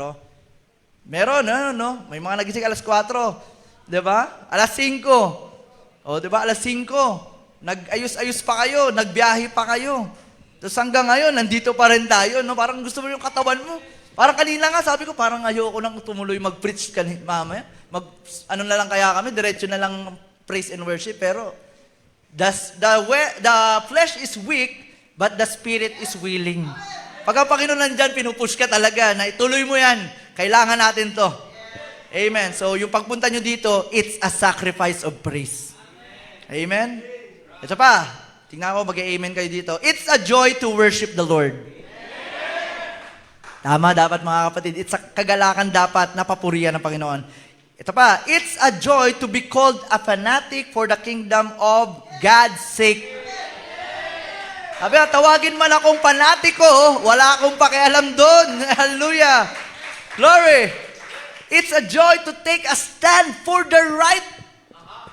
Meron, no? May mga nagising alas 4. Diba? Alas 5. O, diba? Alas 5. Nag-ayos-ayos pa kayo, nagbiyahe pa kayo. Tapos hanggang ngayon, nandito pa rin tayo, no? Parang gusto mo yung katawan mo. Parang kanina nga, sabi ko, parang ayoko nang tumuloy mag-preach mamaya. Ano na lang kaya kami, diretso na lang praise and worship, pero the flesh is weak, but the spirit is willing. Pag ang Panginoon nandyan, pinupush ka talaga na ituloy mo yan. Kailangan natin to. Amen. So, yung pagpunta nyo dito, it's a sacrifice of praise. Amen. Ito pa. Tingnan ko, mag-amen kayo dito. It's a joy to worship the Lord. Tama, dapat mga kapatid. It's a kagalakan dapat na papurihan ng Panginoon. Ito pa, it's a joy to be called a fanatic for the kingdom of God's sake. Sabi nga, tawagin man akong panatiko, wala akong pakialam doon. Hallelujah. Glory. It's a joy to take a stand for the right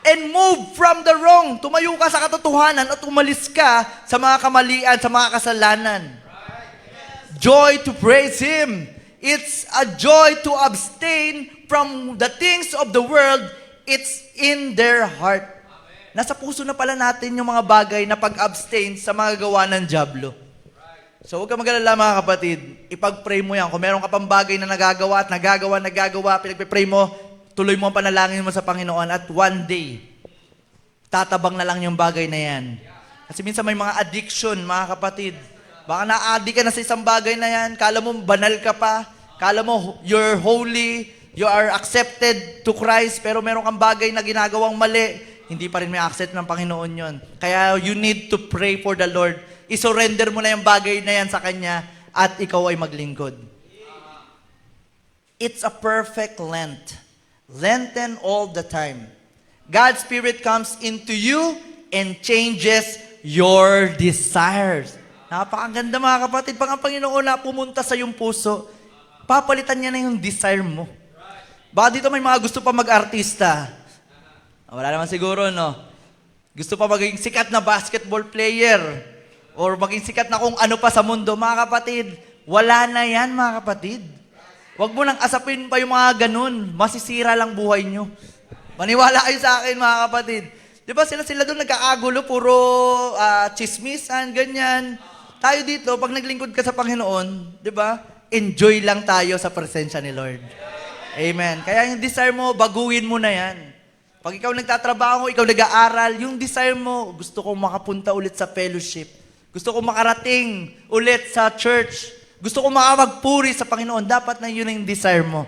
and move from the wrong. Tumayo ka sa katotohanan at umalis ka sa mga kamalian, sa mga kasalanan. Joy to praise Him. It's a joy to abstain from the things of the world. It's in their heart. Nasa puso na pala natin yung mga bagay na pag-abstain sa mga gawa ng dyablo. So huwag ka mag-alala mga kapatid, ipag-pray mo yan. Kung meron ka pang bagay na nagagawa at nagagawa, pinag-pray mo, tuloy mo ang panalangin mo sa Panginoon at one day, tatabang na lang yung bagay na yan. Kasi minsan may mga addiction, mga kapatid. Baka na-addict ka na sa isang bagay na yan, kala mo banal ka pa, kala mo you're holy, you are accepted to Christ, pero meron kang bagay na ginagawang mali, hindi pa rin may accept ng Panginoon yon. Kaya you need to pray for the Lord. I-surrender mo na yung bagay na yan sa Kanya at ikaw ay maglingkod. It's a perfect Lent. Lenten all the time. God's Spirit comes into you and changes your desires. Napakaganda mga kapatid. Pag ang Panginoon na pumunta sa iyong puso, papalitan niya na yung desire mo. Baka dito may mga gusto pa mag-artista. Wala naman siguro, no? Gusto pa maging sikat na basketball player or maging sikat na kung ano pa sa mundo. Mga kapatid, wala na yan, mga kapatid. Huwag mo nang asapin pa yung mga ganun. Masisira lang buhay nyo. Maniwala kayo sa akin, mga kapatid. Di ba sila doon nagkakagulo, puro chismisan, ganyan. Tayo dito, pag naglingkod ka sa Panginoon, di ba, enjoy lang tayo sa presensya ni Lord. Amen. Kaya yung desire mo, baguhin mo na yan. Pag ikaw nagtatrabaho, ikaw nag-aaral, yung desire mo, gusto kong makapunta ulit sa fellowship. Gusto kong makarating ulit sa church. Gusto kong makapagpuri sa Panginoon. Dapat na yun yung desire mo.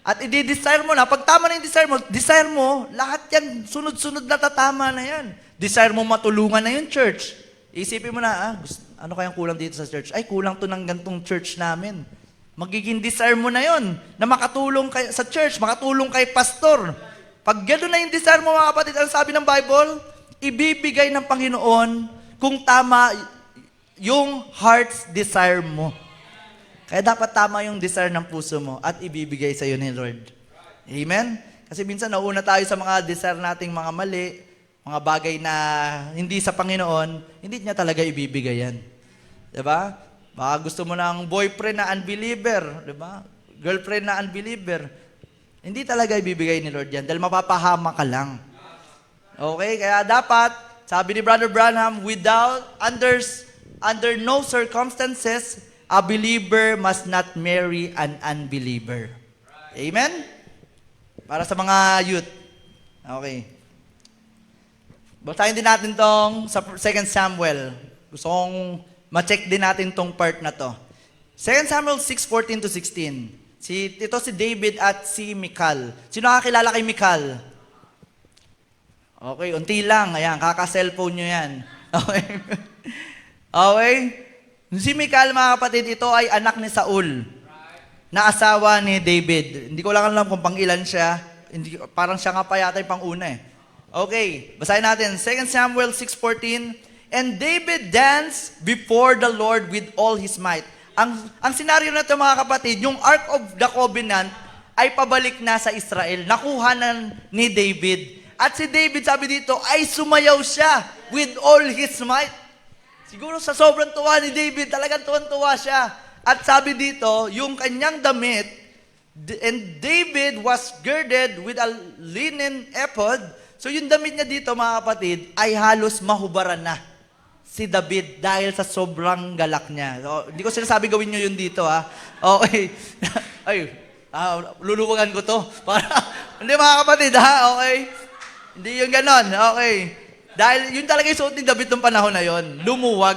At i-desire mo na, pag tama na yung desire mo, lahat yan, sunod-sunod na tatama na yan. Desire mo matulungan na yung church. Isipin mo na, ano kayang kulang dito sa church? Ay, kulang to ng gantong church namin. Magiging desire mo na yon na makatulong kay, sa church, makatulong kay pastor. Pag gano'n na yung desire mo mga kapatid, ang sabi ng Bible, ibibigay ng Panginoon kung tama yung heart's desire mo. Kaya dapat tama yung desire ng puso mo at ibibigay sa iyo ni Lord. Amen? Kasi minsan nauna tayo sa mga desire nating mga mali, mga bagay na hindi sa Panginoon, hindi niya talaga ibibigay yan. Diba? Baka gusto mo ng boyfriend na unbeliever, diba? Girlfriend na unbeliever. Hindi talaga ibibigay ni Lord yan dahil mapapahama ka lang. Okay? Kaya dapat, sabi ni Brother Branham, under no circumstances, a believer must not marry an unbeliever. Amen? Para sa mga youth. Okay. Basahin din natin tong sa 2 Samuel. Gusto kong ma-check din natin tong part na to. 2 Samuel 6:14-16. Ito si David at si Michal. Sino nakakilala kay Michal? Okay, unti lang. Ayan, kaka-cellphone nyo yan. Okay. Okay. Si Michal, mga kapatid, ito ay anak ni Saul, na asawa ni David. Hindi ko lang alam kung pang-ilan siya. Parang siya nga pa yata yung pang-una eh. Okay, basahin natin. 2 Samuel 6:14. And David danced before the Lord with all his might. Ang senaryo na ito, mga kapatid, yung Ark of the Covenant ay pabalik na sa Israel. Nakuha na ni David. At si David, sabi dito, ay sumayaw siya with all his might. Siguro sa sobrang tuwa ni David, talagang tuwan-tuwa siya. At sabi dito, yung kanyang damit, and David was girded with a linen ephod. So yung damit niya dito, mga kapatid, ay halos mahubaran na si David dahil sa sobrang galak niya. So, hindi ko sinasabi gawin nyo yun dito, ha? Okay. Ay, luluwagan ko to. Hindi, mga kapatid, ha? Okay. Hindi yung ganon. Okay. Dahil yun talaga yung suot ni David ng panahon na yun. Lumuwag.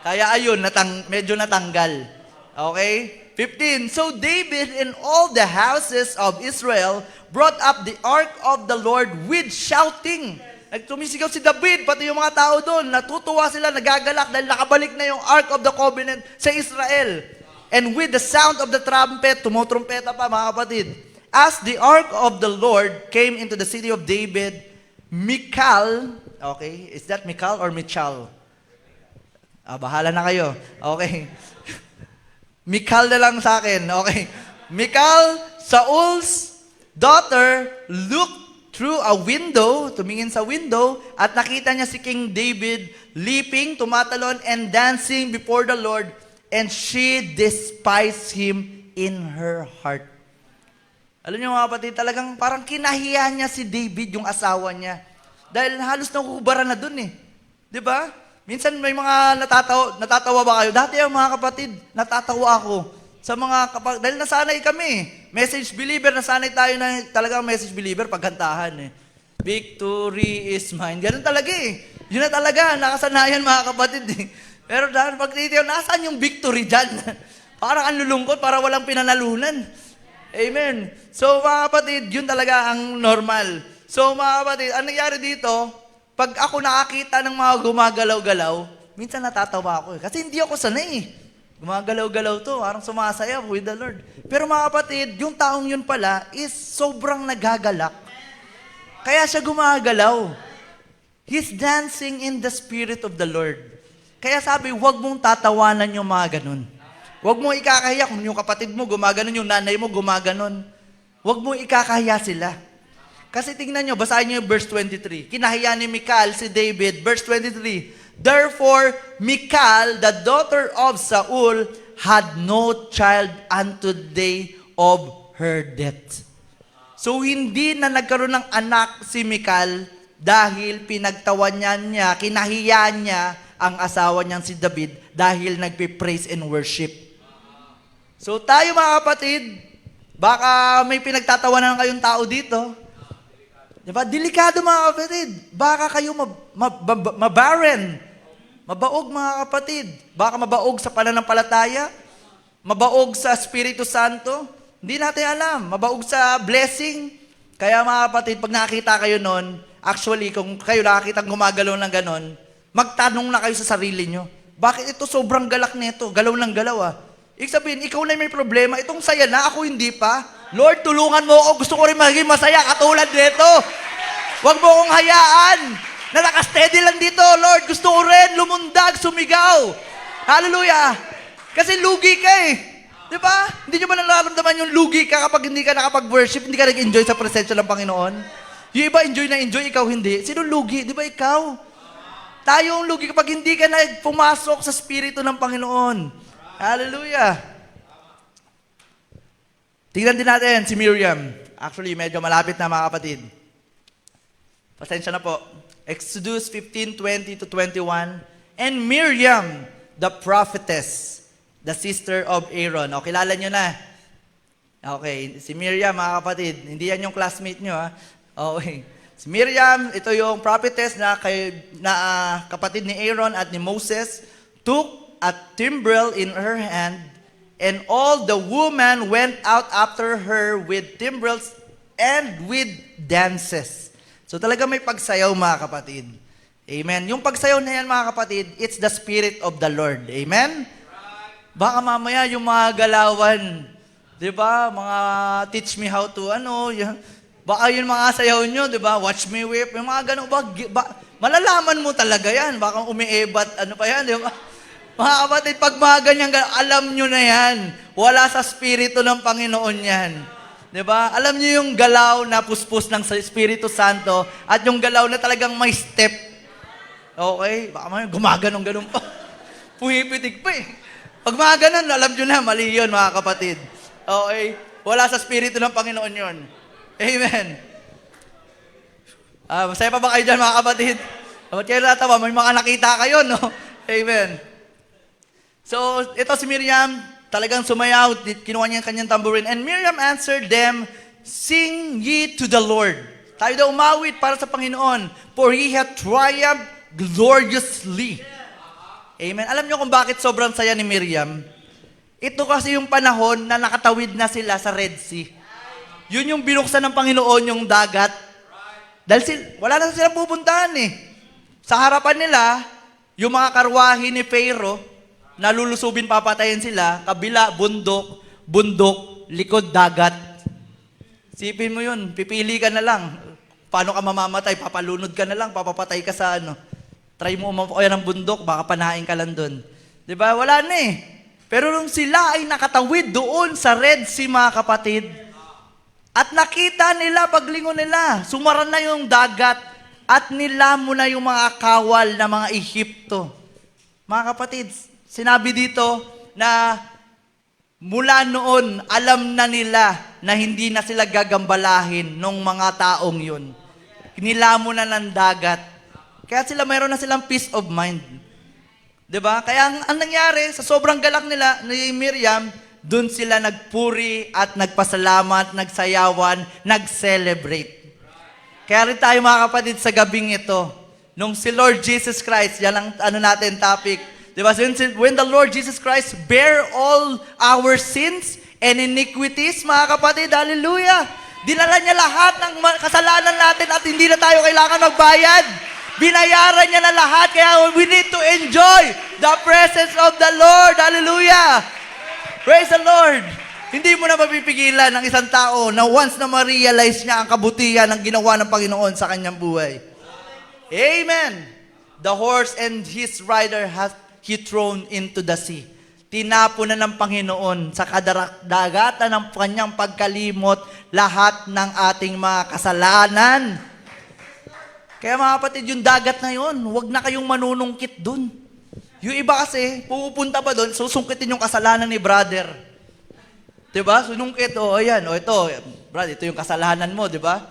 Kaya ayun, medyo natanggal. Okay? 15. So David and all the houses of Israel brought up the ark of the Lord with shouting. Nagtumisigaw si David, pati yung mga tao doon. Natutuwa sila, nagagalak dahil nakabalik na yung ark of the covenant sa Israel. And with the sound of the trumpet, tumutrumpeta pa, mga kapatid. As the ark of the Lord came into the city of David, Michal, okay, is that Michal or Michal? Bahala na kayo. Okay. Michal na lang sa akin. Okay. Michal, Saul's daughter, looked through a window, tumingin sa window, at nakita niya si King David leaping, tumatalon, and dancing before the Lord, and she despised him in her heart. Alam niyo mga kapatid, talagang parang kinahiya niya si David, yung asawa niya. Dahil halos nakukubaran na dun eh. Di ba? Minsan may mga natatawa ba kayo? Dati ang mga kapatid, natatawa ako sa mga dahil nasanay kami. Message believer, nasanay tayo na talagang message believer pagkantahan eh. Victory is mine. Ganun talaga eh. Yun na talaga, nakasanayan mga kapatid eh. Pero dahil pag titiyo, nasaan yung victory dyan? Parang ang lulungkot, para walang pinanalunan. Amen. So mga kapatid, yun talaga ang normal. So mga kapatid, ang nangyari dito, pag ako nakakita ng mga gumagalaw-galaw, minsan natatawa ako eh. Kasi hindi ako sanay eh. Gumagalaw-galaw to, parang sumasayaw with the Lord. Pero mga kapatid, yung taong yun pala is sobrang nagagalak. Kaya siya gumagalaw. He's dancing in the Spirit of the Lord. Kaya sabi, huwag mong tatawanan yung mga ganun. Huwag mong ikakahiya kung yung kapatid mo gumaganon, yung nanay mo gumaganon. Huwag mong ikakahiya sila. Kasi tingnan nyo, basahin nyo yung verse 23. Kinahiya ni Michal si David. Verse 23. Therefore, Michal, the daughter of Saul, had no child unto the day of her death. So, hindi na nagkaroon ng anak si Michal dahil pinagtawanyan niya, kinahiya niya ang asawa niyang si David dahil nagpe-praise and worship. So, tayo mga kapatid, baka may pinagtatawanan kayong tao dito. Diba? Delikado mga kapatid. Baka kayo mabarren. Mabaog mga kapatid. Baka mabaog sa pananampalataya. Mabaog sa Espiritu Santo. Hindi natin alam. Mabaog sa blessing. Kaya mga kapatid, pag nakakita kayo nun, actually, kung kayo nakakita gumagalaw ng ganon, magtanong na kayo sa sarili nyo. Bakit ito sobrang galak nito? Galaw ng galaw ah. Ibig sabihin, ikaw na may problema, itong saya na, ako hindi pa. Lord, tulungan mo ako, gusto ko rin maging masaya katulad nito. Huwag mo akong hayaan na nakasteady lang dito, Lord. Gusto ko rin lumundag, sumigaw. Hallelujah. Kasi lugi ka eh. Di ba? Hindi nyo ba nararamdaman yung lugi ka kapag hindi ka nakapag-worship, hindi ka nag-enjoy sa presensya ng Panginoon? Yung iba enjoy na enjoy, ikaw hindi. Sino lugi? Di ba ikaw? Tayo ang lugi kapag hindi ka na pumasok sa Espiritu ng Panginoon. Hallelujah. Tingnan din natin si Miriam. Actually, medyo malapit na mga kapatid. Pasensya na po. Exodus 15:20-21. And Miriam, the prophetess, the sister of Aaron. O, kilala nyo na. Okay, si Miriam, mga kapatid. Hindi yan yung classmate nyo, ha? Okay. Si Miriam, ito yung prophetess na kapatid ni Aaron at ni Moses, took a timbrel in her hand, and all the women went out after her with timbrels and with dances. So talaga may pagsayaw, mga kapatid. Amen. Yung pagsayaw na yan, mga kapatid, it's the Spirit of the Lord. Amen? Baka mamaya yung mga galawan, di ba? Mga teach me how to, baka yung mga sayaw nyo, di ba? Watch me whip, yung mga ganun, malalaman mo talaga yan. Baka umiebat, pa yan, di ba? Mga kapatid, pag mga ganyan, alam nyo na yan. Wala sa Espiritu ng Panginoon yan. Diba? Alam nyo yung galaw na puspos ng Espiritu Santo at yung galaw na talagang may step. Okay? Baka may gumaganong-ganong pa. Puhipitig pa eh. Pag mga ganon, alam nyo na, mali yun mga kapatid. Okay? Wala sa Espiritu ng Panginoon yun. Amen. Masaya pa ba kayo dyan mga kapatid? Ba't kayo natawa? May mga nakita kayo, no? Amen. So, ito si Miriam, talagang sumayaw, kinuha niya ang kanyang tambourine. And Miriam answered them, sing ye to the Lord. Tayo daw umawit para sa Panginoon, for He hath triumphed gloriously. Amen. Alam niyo kung bakit sobrang saya ni Miriam? Ito kasi yung panahon na nakatawid na sila sa Red Sea. Yun yung binuksan ng Panginoon yung dagat. Dahil wala na silang pupuntahan eh. Sa harapan nila, yung mga karwahe ni Pharaoh, nalulusubin, papatayin sila, kabila, bundok, likod, dagat. Sipin mo yun, pipili ka na lang. Paano ka mamamatay? Papalunod ka na lang, papapatay ka sa Try mo umapoy ng bundok, baka panain ka lang doon. Diba? Wala na eh. Pero nung sila ay nakatawid doon sa Red Sea, mga kapatid, at nakita nila, paglingon nila, sumaran na yung dagat, at nilamo na yung mga kawal na mga Ehipto. Mga kapatid, sinabi dito na mula noon, alam na nila na hindi na sila gagambalahin ng mga taong yun. Nilamo na ng dagat. Kaya sila mayroon na silang peace of mind. Diba? Kaya ang nangyari, sa sobrang galak nila ni Miriam, dun sila nagpuri at nagpasalamat, nagsayawan, nag-celebrate. Kaya rin tayo mga kapatid sa gabing ito, nung si Lord Jesus Christ, yan ang natin topic, diba? When the Lord Jesus Christ bear all our sins and iniquities, mga kapatid, hallelujah! Dinala niya lahat ng kasalanan natin at hindi na tayo kailangan magbayad. Binayaran niya na lahat, kaya we need to enjoy the presence of the Lord. Hallelujah! Praise the Lord! Hindi mo na mapipigilan ng isang tao na once na ma-realize niya ang kabutihan ng ginawa ng Panginoon sa kanyang buhay. Amen! The horse and his rider has He thrown into the sea. Tinapo na ng Panginoon sa kadaragatan ng kanyang pagkalimot lahat ng ating mga kasalanan. Kaya mga kapatid, yung dagat na yun, huwag na kayong manunungkit dun. Yung iba kasi, pupunta pa dun, susungkitin yung kasalanan ni brother. Diba? Sunungkit, ayan, ito, brad, ito yung kasalanan mo, diba?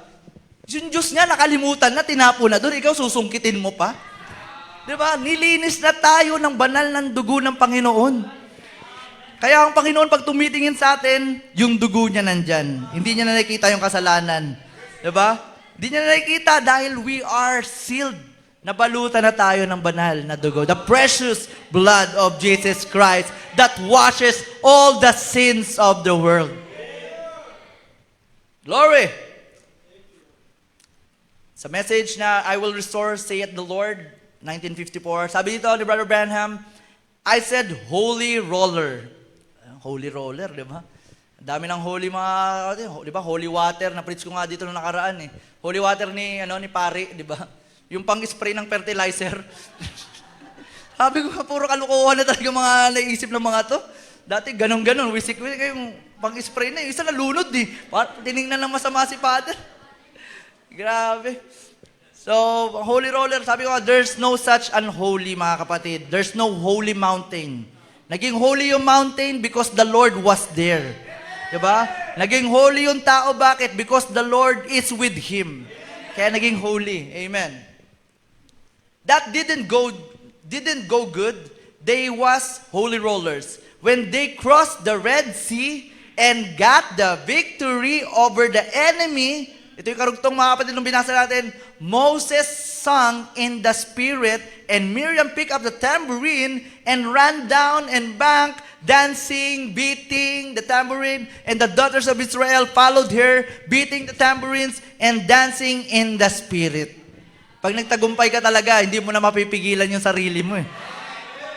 Yung Diyos nga, nakalimutan na, tinapo na dun, ikaw susungkitin mo pa. Diba? Nilinis na tayo ng banal ng dugo ng Panginoon. Kaya ang Panginoon, pag tumitingin sa atin, yung dugo niya nandyan. Hindi niya na nakikita yung kasalanan. Diba? Hindi niya na nakikita dahil we are sealed. Nabalutan na tayo ng banal na dugo. The precious blood of Jesus Christ that washes all the sins of the world. Glory! Sa message na, I will restore, saith the Lord, 1954. Sabi dito ni Brother Branham, I said, holy roller. holy roller, di ba? Ang dami ng holy mga, di ba, holy water, na-preach ko nga dito nung nakaraan eh. Holy water ni pare, di ba? Yung pang-spray ng fertilizer. Sabi ko, puro kalukuhan na talaga mga naisip ng mga to. Dati ganun-ganun, wisik-wisik, yung pang-spray na, yung isa nalunod eh. Tinignan ng masama si Father. Grabe. So, holy roller, sabi ko, there's no such unholy, mga kapatid. There's no holy mountain. Naging holy yung mountain because the Lord was there. Diba? Naging holy yung tao, bakit? Because the Lord is with him. Kaya naging holy. Amen. That didn't go good. They was holy rollers. When they crossed the Red Sea and got the victory over the enemy, ito yung karugtong mga kapatid nung binasa natin, Moses sang in the spirit and Miriam picked up the tambourine and ran down and bank, dancing, beating the tambourine, and the daughters of Israel followed her, beating the tambourines and dancing in the spirit. Pag nagtagumpay ka talaga, hindi mo na mapipigilan yung sarili mo eh.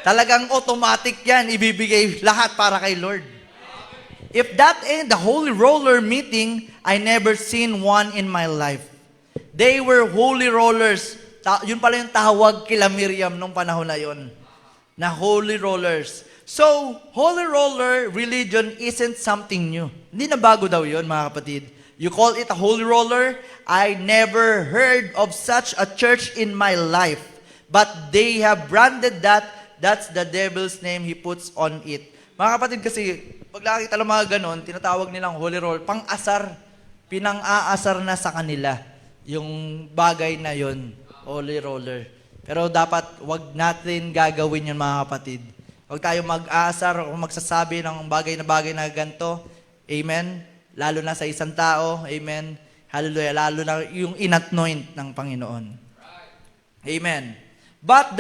Talagang automatic yan, ibibigay lahat para kay Lord. If that ain't the holy roller meeting, I never seen one in my life. They were holy rollers. Yun pala yung tawag kila Miriam nung panahon na yun. Na holy rollers. So, holy roller religion isn't something new. Hindi na bago daw yun, mga kapatid. You call it a holy roller? I never heard of such a church in my life. But they have branded that. That's the devil's name he puts on it. Mga kapatid kasi, pag nakakita lang mga ganon, tinatawag nilang holy roller, pang-asar, pinang-aasar na sa kanila yung bagay na yon, holy roller. Pero dapat wag natin gagawin yun, mga kapatid. Huwag tayo mag-aasar o magsasabi ng bagay na ganito. Amen? Lalo na sa isang tao. Amen? Hallelujah. Lalo na yung inanoint ng Panginoon. Amen. But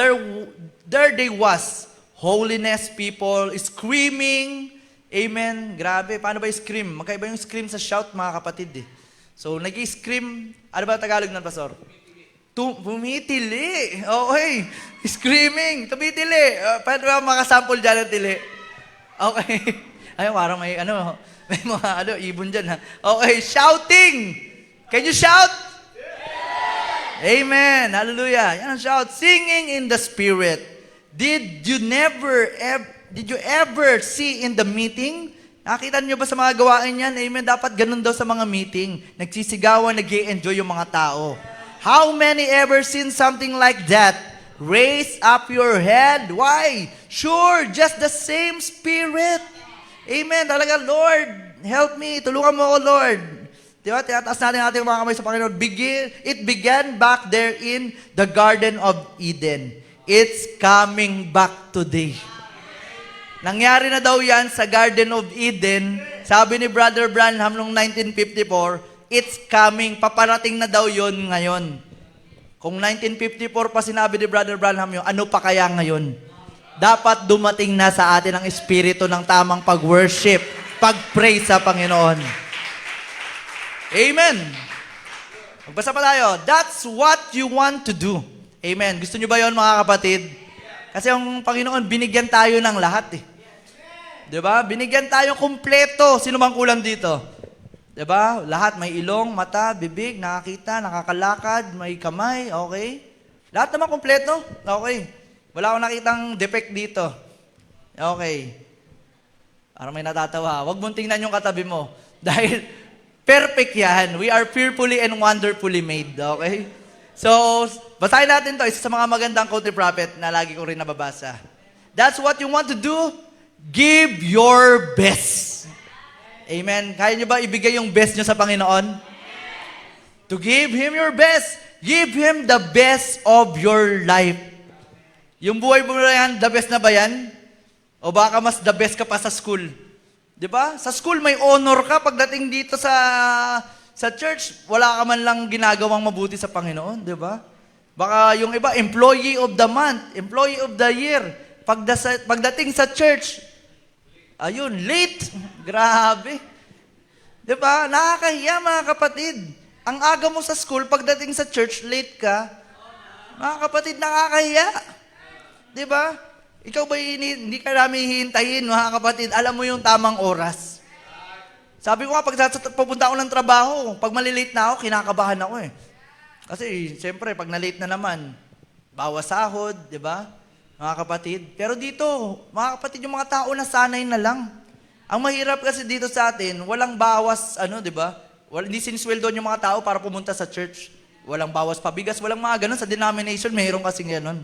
there they was, holiness people screaming. Amen. Grabe. Paano ba yung scream? Magkaiba yung scream sa shout, mga kapatid eh. So, nag-scream. Ano ba Tagalog ng pastor? Pumitili. Okay. Screaming. Tumitili. Pwede ba makasample dyan ng tili? Okay. Ay, parang may mga ibon dyan ha. Okay. Shouting. Can you shout? Amen. Hallelujah. Yan ang shout. Singing in the Spirit. Did you ever see in the meeting? Nakita niyo ba sa mga gawain yan? Amen. Dapat ganun daw sa mga meeting. Nagsisigawan, nag-i-enjoy yung mga tao. How many ever seen something like that? Raise up your head. Why? Sure, just the same Spirit. Amen. Talaga, Lord, help me. Tulungan mo ako, Lord. Diba? Tinataas natin ating mga kamay sa Panginoon. It began back there in the Garden of Eden. It's coming back today. Nangyari na daw yan sa Garden of Eden. Sabi ni Brother Branham noong 1954, it's coming. Paparating na daw yon ngayon. Kung 1954 pa sinabi ni Brother Branham yun, ano pa kaya ngayon? Dapat dumating na sa atin ang espiritu ng tamang pag-worship, pag-praise sa Panginoon. Amen. Magbasa pa tayo. That's what you want to do. Amen. Gusto nyo ba yon, mga kapatid? Kasi ang Panginoon, binigyan tayo ng lahat eh. Diba? Binigyan tayo kumpleto. Sino bang kulang dito? Diba? Lahat may ilong, mata, bibig, nakakita, nakakalakad, may kamay, okay? Lahat naman kumpleto. Okay. Wala akong nakitang defect dito. Okay. Parang may natatawa. Huwag mong tingnan yung katabi mo. Dahil perfect yan. We are fearfully and wonderfully made. Okay? So, basahin natin to. Isa sa mga magandang quote ni Prophet na lagi ko rin nababasa. That's what you want to do. Give your best. Amen. Kaya nyo ba ibigay yung best nyo sa Panginoon? To give Him your best. Give Him the best of your life. Yung buhay mo na yan, the best na ba yan? O baka mas the best ka pa sa school? Di ba? Sa school may honor ka. Pagdating dito sa church, wala ka man lang ginagawang mabuti sa Panginoon. Di ba? Baka yung iba, employee of the month, employee of the year. Pagdating sa church, ayun, late. Grabe. Di ba? Nakakahiya, mga kapatid. Ang aga mo sa school, pagdating sa church, late ka. Mga kapatid, nakakahiya. Di ba? Ikaw ba hindi ka namin hihintayin, mga kapatid? Alam mo yung tamang oras. Sabi ko nga, pag pupunta ako ng trabaho, pag malilate na ako, kinakabahan ako eh. Kasi, siyempre, pag na-late na naman, bawas sahod, di ba? Mga kapatid. Pero dito, mga kapatid, yung mga tao na sanay na lang. Ang mahirap kasi dito sa atin, walang bawas, di ba? Hindi sinisweldo yung mga tao para pumunta sa church. Walang bawas pabigas, walang mga ganun. Sa denomination, mayroon kasing ganun.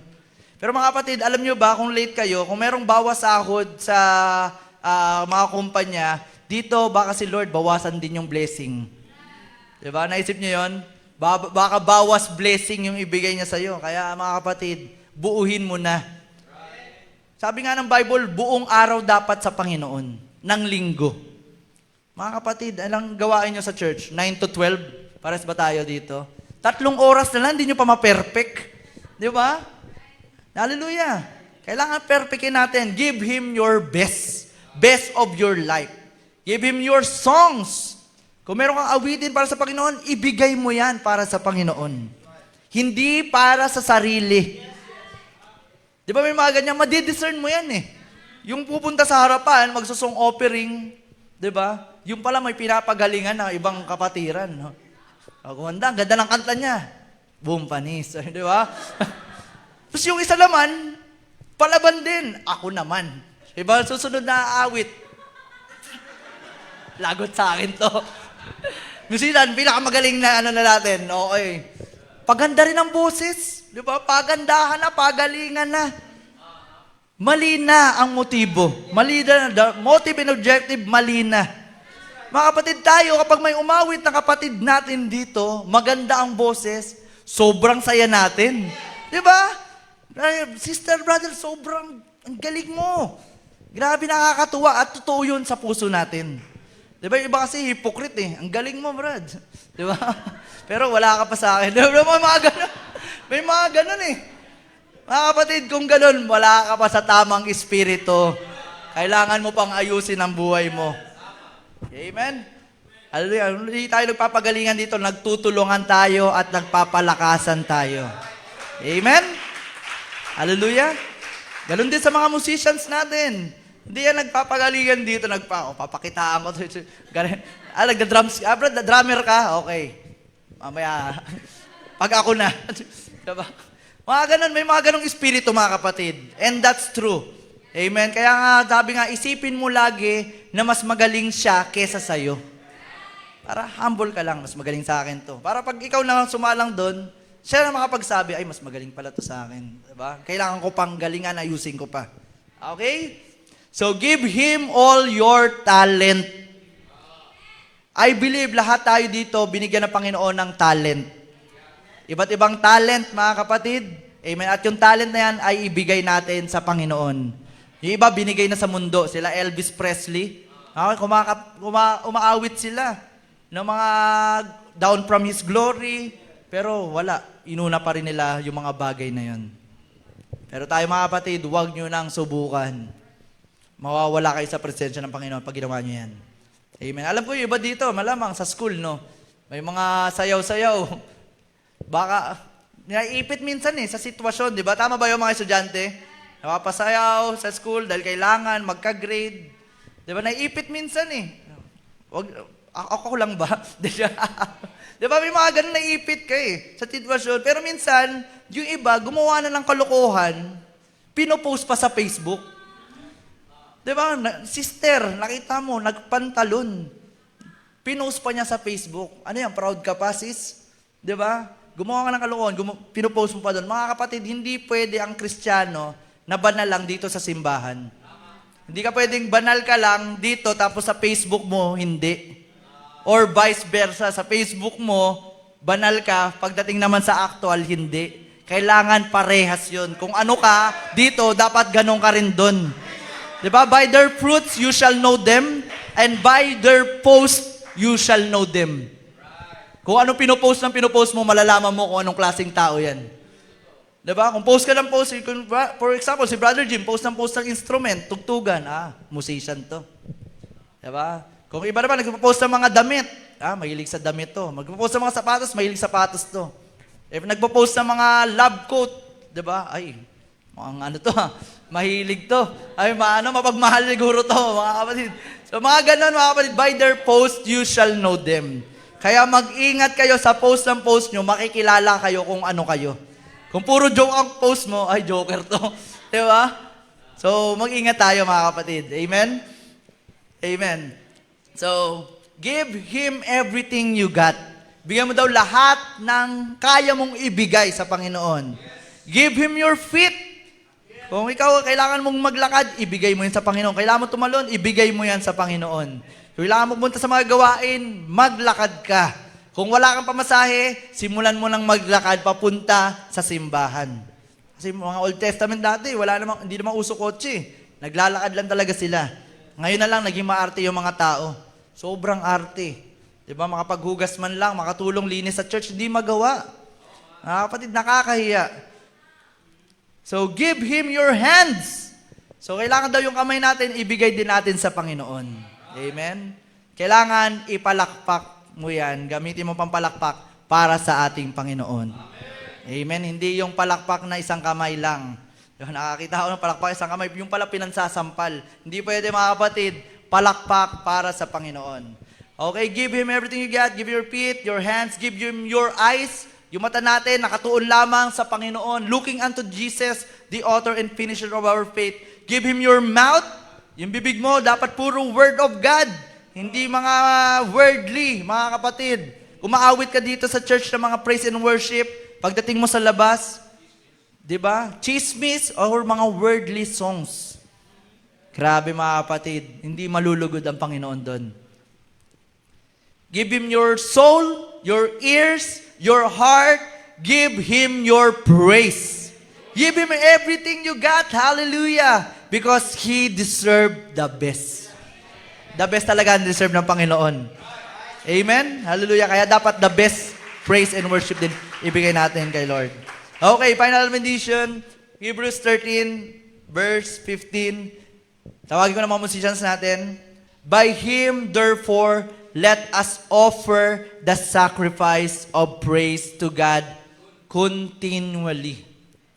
Pero mga kapatid, alam nyo ba, kung late kayo, kung merong bawas sahod sa mga kumpanya, dito, baka si Lord, bawasan din yung blessing. Diba? Naisip nyo yun? Baka bawas blessing yung ibigay niya sa'yo. Kaya mga kapatid, buuhin mo na. Sabi nga ng Bible, buong araw dapat sa Panginoon, ng linggo. Mga kapatid, anong gawain nyo sa church? 9 to 12? Pares ba tayo dito? 3 oras na lang, hindi nyo pa ma-perfect. Di ba? Hallelujah. Kailangan perfectin natin. Give Him your best. Best of your life. Give Him your songs. Kung meron kang awitin para sa Panginoon, ibigay mo yan para sa Panginoon. Hindi para sa sarili. Di ba may mga ganyan? Madidiscern mo yan eh. Yung pupunta sa harapan, magsusong offering, di ba? Yung pala may pinapagalingan ng ibang kapatiran. No? Ang ganda ng kanta niya. Boom, panis. Di ba? Tapos yung isa naman, palaban din. Ako naman. Diba? Susunod na awit. Lagot sa akin to. Nusitan, pinakamagaling na na natin. Okay. Paganda rin ang boses. Diba? Pagandahan na, pagalingan na. Mali na ang motibo. Mali na, the motive and objective, mali na. Mga kapatid tayo, kapag may umawit na kapatid natin dito, maganda ang boses, sobrang saya natin. Diba? Sister, brother, sobrang ang galing mo. Grabe nakakatuwa at totoo yun sa puso natin. Diba? Iba kasi hypocrite eh. Ang galing mo, brad. Diba? Pero wala ka pa sa akin. Diba? May mga ganun. May mga ganun eh. Mga kapatid, kung ganun, wala ka pa sa tamang espiritu. Kailangan mo pang ayusin ang buhay mo. Amen? Hallelujah. Hindi tayo nagpapagalingan dito. Nagtutulungan tayo at nagpapalakasan tayo. Amen? Hallelujah. Ganun din sa mga musicians natin. Hindi yan nagpapagalingan dito. Papakitaan ko. Nagda-drums. Brad, drummer ka? Okay. Mamaya, pag ako na. Diba? Mga ganun, may mga ganung espiritu mga kapatid. And that's true. Amen? Kaya nga, sabi nga, isipin mo lagi na mas magaling siya kesa sa'yo. Para humble ka lang, mas magaling sa akin to. Para pag ikaw na sumalang doon, siya na makapagsabi, ay, mas magaling pala to sa akin. Diba? Kailangan ko pang galingan, ayusin ko pa. Okay? So, give Him all your talent. I believe lahat tayo dito, binigyan ng Panginoon ng talent. Iba't ibang talent, mga kapatid. Amen. At yung talent na yan ay ibigay natin sa Panginoon. Yung iba, binigay na sa mundo. Sila Elvis Presley. Umaawit sila ng mga down from His glory. Pero wala. Inuna pa rin nila yung mga bagay na yun. Pero tayo mga kapatid, huwag nyo nang subukan. Mawawala kayo sa presensya ng Panginoon pag ginawa nyo yan. Amen. Alam ko yung iba dito, malamang sa school, no? May mga sayaw-sayaw. Baka, naiipit minsan sa sitwasyon, di ba? Tama ba yung mga estudyante? Napapasayaw sa school dahil kailangan magka-grade. Di ba? Naiipit minsan ako lang ba? Di ba? May mga ganun naiipit ka sa sitwasyon. Pero minsan, yung iba, gumawa na ng kalokohan, pinopost pa sa Facebook. Di ba? Sister, nakita mo, nagpantalon. Pinost pa niya sa Facebook. Ano yan? Proud ka pa, sis? Di ba? Gumawa ka ng kalokohan, pinopost mo pa doon. Mga kapatid, hindi pwede ang Kristiyano na banal lang dito sa simbahan. Hindi ka pwedeng banal ka lang dito, tapos sa Facebook mo, hindi. Or vice versa, sa Facebook mo, banal ka, pagdating naman sa actual, hindi. Kailangan parehas yun. Kung ano ka, dito, dapat ganun ka rin doon. Diba? By their fruits, you shall know them, and by their post, you shall know them. Kung anong pinopost mo, malalaman mo kung anong klaseng tao yan. Diba? Kung post ka ng post, for example, si Brother Jim, post ng instrument, tugtugan, musician to. Diba? Kung iba naman, nagpo-post ng mga damit, mahilig sa damit to. Magpo-post ng mga sapatos, mahilig sapatos to. If nagpo-post ng mga love quote, diba? Ay, mukhang ano to Mahilig to. Ay, mapagmahal siguro to, mga kapatid. So mga ganun, mga kapatid, by their post, you shall know them. Kaya mag-ingat kayo sa post ng post nyo, makikilala kayo kung ano kayo. Kung puro joke ang post mo, ay, joker to. Di ba? So, mag-ingat tayo, mga kapatid. Amen? Amen. So, give Him everything you got. Bigyan mo daw lahat ng kaya mong ibigay sa Panginoon. Give Him your feet. Kung ikaw kailangan mong maglakad, ibigay mo yan sa Panginoon. Kailangan mo tumalon, ibigay mo yan sa Panginoon. Kung kailangan mo pumunta sa mga gawain, maglakad ka. Kung wala kang pamasahe, simulan mo nang maglakad papunta sa simbahan. Kasi mga Old Testament dati, hindi naman uso kotse. Naglalakad lang talaga sila. Ngayon na lang, naging maarte yung mga tao. Sobrang arte. Diba, makapaghugas man lang, makatulong linis sa church, hindi magawa. Kapatid, nakakahiya. So, give Him your hands. So, kailangan daw yung kamay natin, ibigay din natin sa Panginoon. Amen? Kailangan ipalakpak mo yan, gamitin mo pampalakpak para sa ating Panginoon. Amen? Hindi yung palakpak na isang kamay lang. Nakakita ko ng palakpak isang kamay, yung pala pinansasampal. Hindi pwede mga kapatid, palakpak para sa Panginoon. Okay, give Him everything you got. Give your feet, your hands, give Him your eyes. Yung mata natin, nakatuon lamang sa Panginoon, looking unto Jesus, the author and finisher of our faith. Give Him your mouth. Yung bibig mo, dapat puro word of God. Hindi mga worldly, mga kapatid. Umaawit ka dito sa church ng mga praise and worship, pagdating mo sa labas, di ba? Chismis or mga worldly songs. Grabe mga kapatid, hindi malulugod ang Panginoon doon. Give Him your soul, your ears, your heart, give Him your praise. Give Him everything you got. Hallelujah. Because He deserved the best. The best talaga ang deserve ng Panginoon. Amen? Hallelujah. Kaya dapat the best praise and worship din ibigay natin kay Lord. Okay, final benediction. Hebrews 13, verse 15. Tawagin ko na mga musicians natin. By Him, therefore, let us offer the sacrifice of praise to God continually.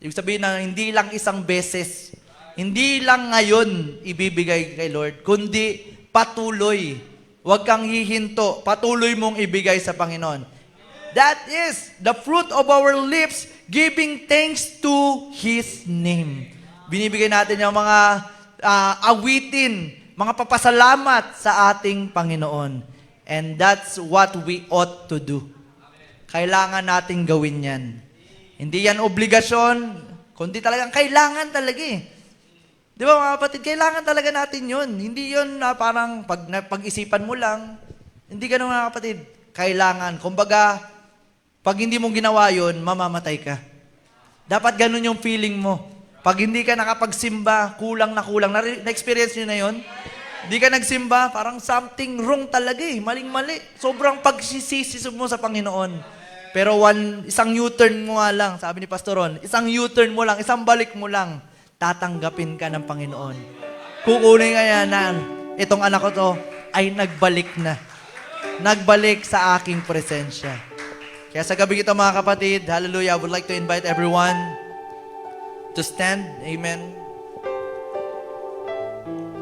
Ibig sabihin na hindi lang isang beses, hindi lang ngayon ibibigay kay Lord, kundi patuloy. Huwag kang hihinto, patuloy mong ibigay sa Panginoon. That is the fruit of our lips, giving thanks to His name. Binibigay natin yung mga awitin, mga papasalamat sa ating Panginoon. And that's what we ought to do. Kailangan nating gawin yan. Hindi yan obligasyon, kundi talagang kailangan talaga eh. Di ba mga kapatid, kailangan talaga natin yun. Hindi yun na parang pag-isipan mo lang. Hindi ganun mga kapatid. Kailangan. Kumbaga, pag hindi mo ginawa yun, mamamatay ka. Dapat ganun yung feeling mo. Pag hindi ka nakapagsimba, kulang na kulang. Na-experience nyo na yun? Di ka nagsimba, parang something wrong talaga eh. Maling-mali. Sobrang pagsisisi mo sa Panginoon. Pero isang U-turn mo nga lang, sabi ni Pastor Ron, isang U-turn mo lang, isang balik mo lang, tatanggapin ka ng Panginoon. Kukunin nga yan na, itong anak ko to, ay nagbalik na. Nagbalik sa aking presensya. Kaya sa gabi ito mga kapatid, hallelujah, I would like to invite everyone to stand. Amen.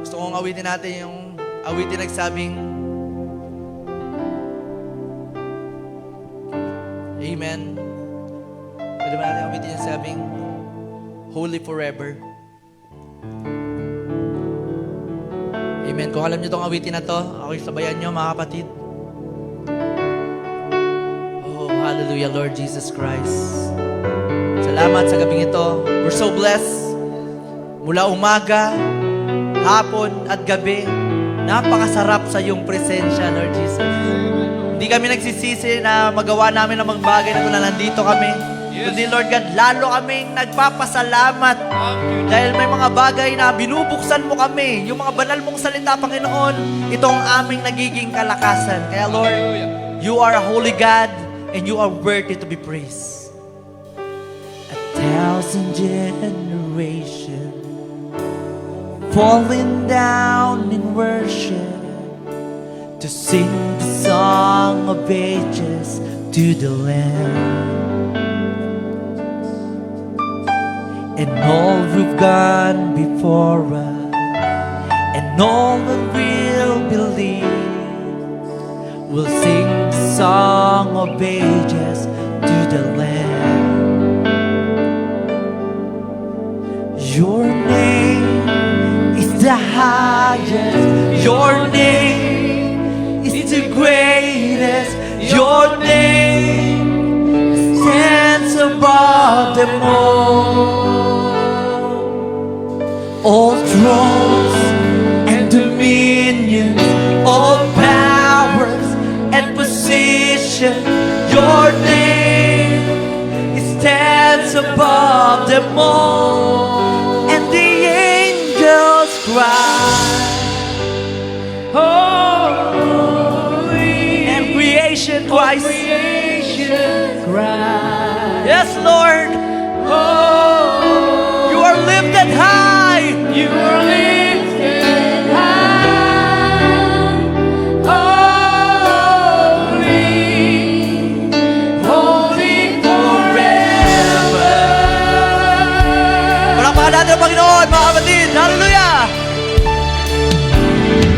Gusto kong awitin natin yung awitin nagsabing Amen. Pwede ba natin awitin yung sabing Holy forever. Amen. Kung alam nyo itong awitin na to, ako yung sabayan nyo mga kapatid. Oh, hallelujah Lord Jesus Christ. Salamat sa gabing ito. We're so blessed. Mula umaga, hapon at gabi, napakasarap sa iyong presensya, Lord Jesus. Hindi kami nagsisisi na magawa namin ang mga bagay na ito na nandito kami. Yes. Kundi Lord God, lalo kaming nagpapasalamat dahil may mga bagay na binubuksan mo kami. Yung mga banal mong salita, Panginoon, ito ang aming nagiging kalakasan. Kaya Lord, you are a holy God and you are worthy to be praised. 1,000 generations falling down in worship to sing the song of ages to the Lamb. and all who've gone before us, and all that will believe, will sing the song of ages to the Lamb. Your name is the highest, your name is the greatest, your name stands above them all. All thrones and dominions, all powers and position, your name stands above them all. And the angels cry, holy, and creation cries, yes, Lord, you are lifted high, you are lifted high, holy, holy forever. Palakpakan natin ang Panginoon, mga kapatid. Hallelujah!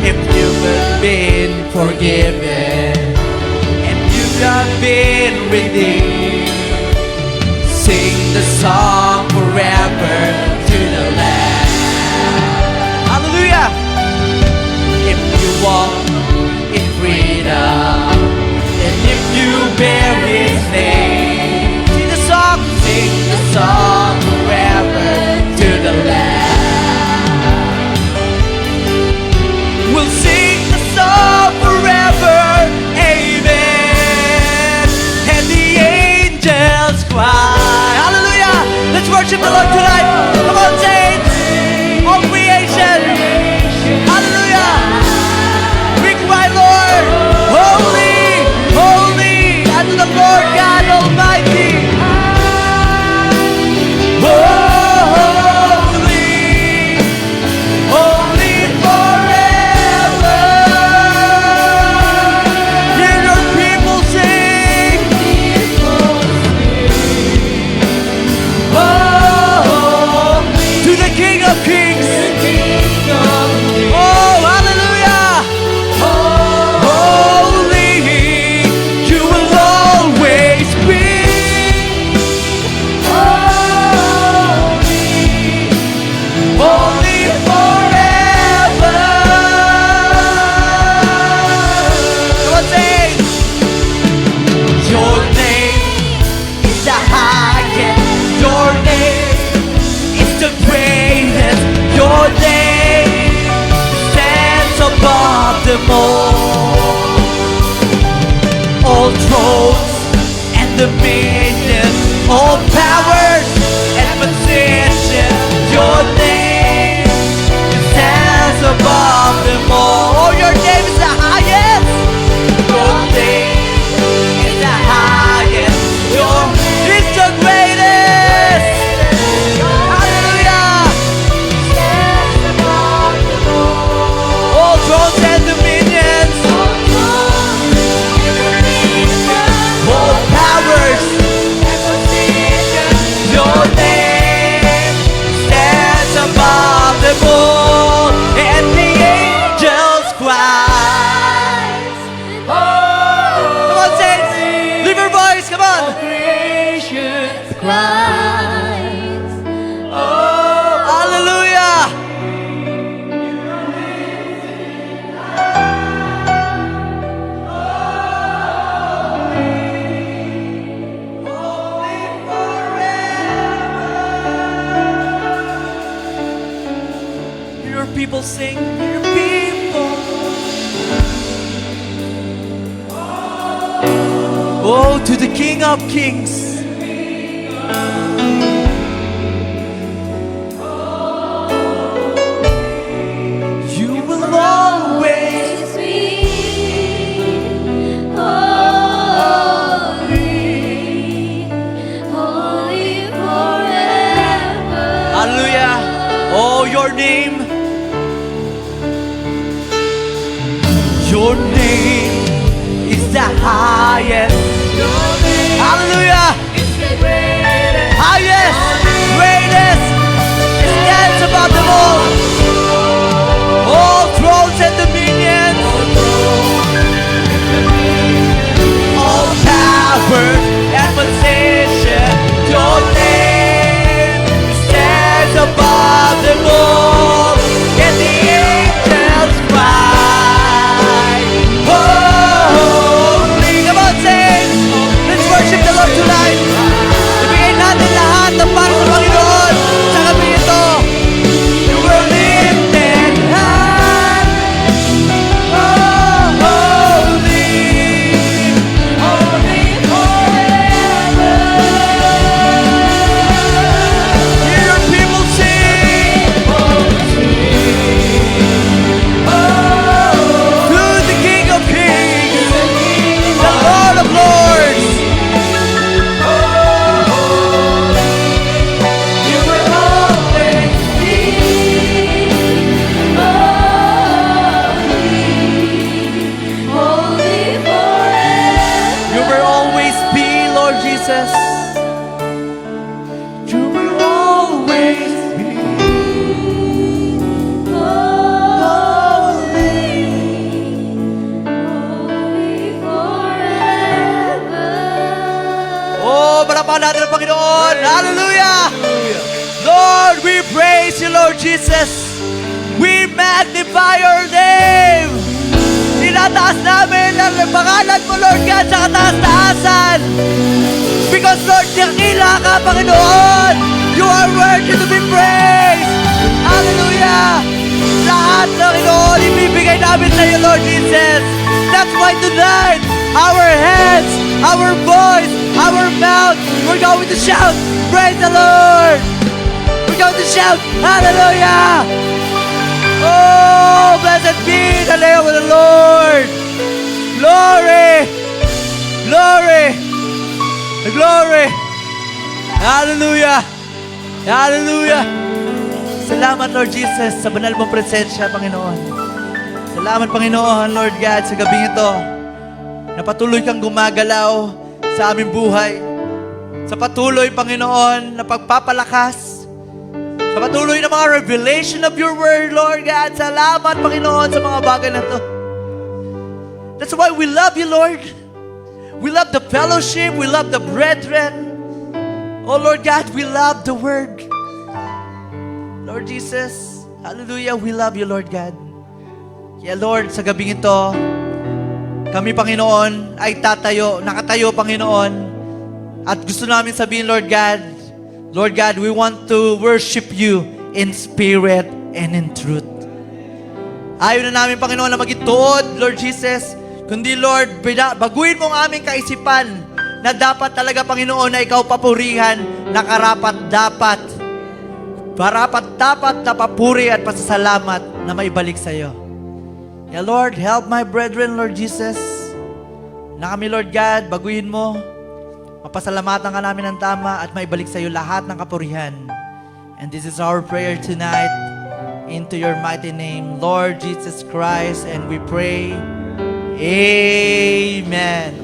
If you've been forgiven, and you've not been redeemed, sing the song forever to the Lamb. Hallelujah! If you walk in freedom, and if you bear His name, sing the song forever to the Lamb. We'll sing the song forever, amen. And the angels cry. Hallelujah! Let's worship the Lord tonight. Come on, saints. All creation. Hallelujah! We cry, Lord, holy, holy unto the Lord God Almighty. Holy, holy forever. Hear your people sing. Oh, to the King of Kings. Oh, hallelujah. Holy, you will always be. Holy forever. Come on, sing. Your name is the highest. Your name is the greatest. Your name stands above them all. All thrones and dominions, all powers and positions, your name stands above them all. Oh, your name is the highest. Your name is the highest. Your is the greatest. Hallelujah. All thrones and dominions, all powers, your name stands above them all, and the angels cry. Come on, saints, leave your voice, come on. Creation cries. Oh, hallelujah. Your people sing, your people. Oh, to the King of Kings. You will always hallelujah. Oh, your name. Your name is the highest. Hallelujah. Highest, greatest, Palakpakan natin ang Panginoon. Hallelujah! Lord, we praise you, Lord Jesus. We magnify your name. Tinataas namin ang pangalan mo, Lord God, sa kataas-taasan. Because, Lord, dakila ka, Panginoon. You are worthy to be praised. Hallelujah! Lahat, Panginoon, ibibigay namin sa iyo, Lord Jesus. That's why tonight, our hands, our voice, our mouth, we're going to shout, praise the Lord! We're going to shout, hallelujah! Oh, blessed be the name of the Lord! Glory! Glory! Glory! Hallelujah! Hallelujah! Salamat, Lord Jesus, sa banal mong presensya, Panginoon. Salamat, Panginoon, Lord God, sa gabing ito, na patuloy kang gumagalaw sa aming buhay. Sa patuloy, Panginoon, na pagpapalakas. Sa patuloy na mga revelation of your word, Lord God. Salamat, Panginoon, sa mga bagay na to. That's why we love you, Lord. We love the fellowship. We love the brethren. Oh, Lord God, we love the word. Lord Jesus, hallelujah, we love you, Lord God. Kaya, Lord, sa gabing ito, kami, Panginoon, ay nakatayo, Panginoon, at gusto namin sabihin, Lord God, we want to worship you in spirit and in truth. Ayaw na namin, Panginoon, na magituod, Lord Jesus, kundi, Lord, baguhin mo ang aming kaisipan na dapat talaga, Panginoon, na ikaw papurihan, na karapat-dapat na papuri at pasasalamat na maibalik sa iyo. Yeah, Lord, help my brethren, Lord Jesus, na kami, Lord God, baguhin mo, mapasalamatan ka namin ng tama at maibalik sa iyo lahat ng kapurihan. And this is our prayer tonight into your mighty name, Lord Jesus Christ, and we pray, Amen.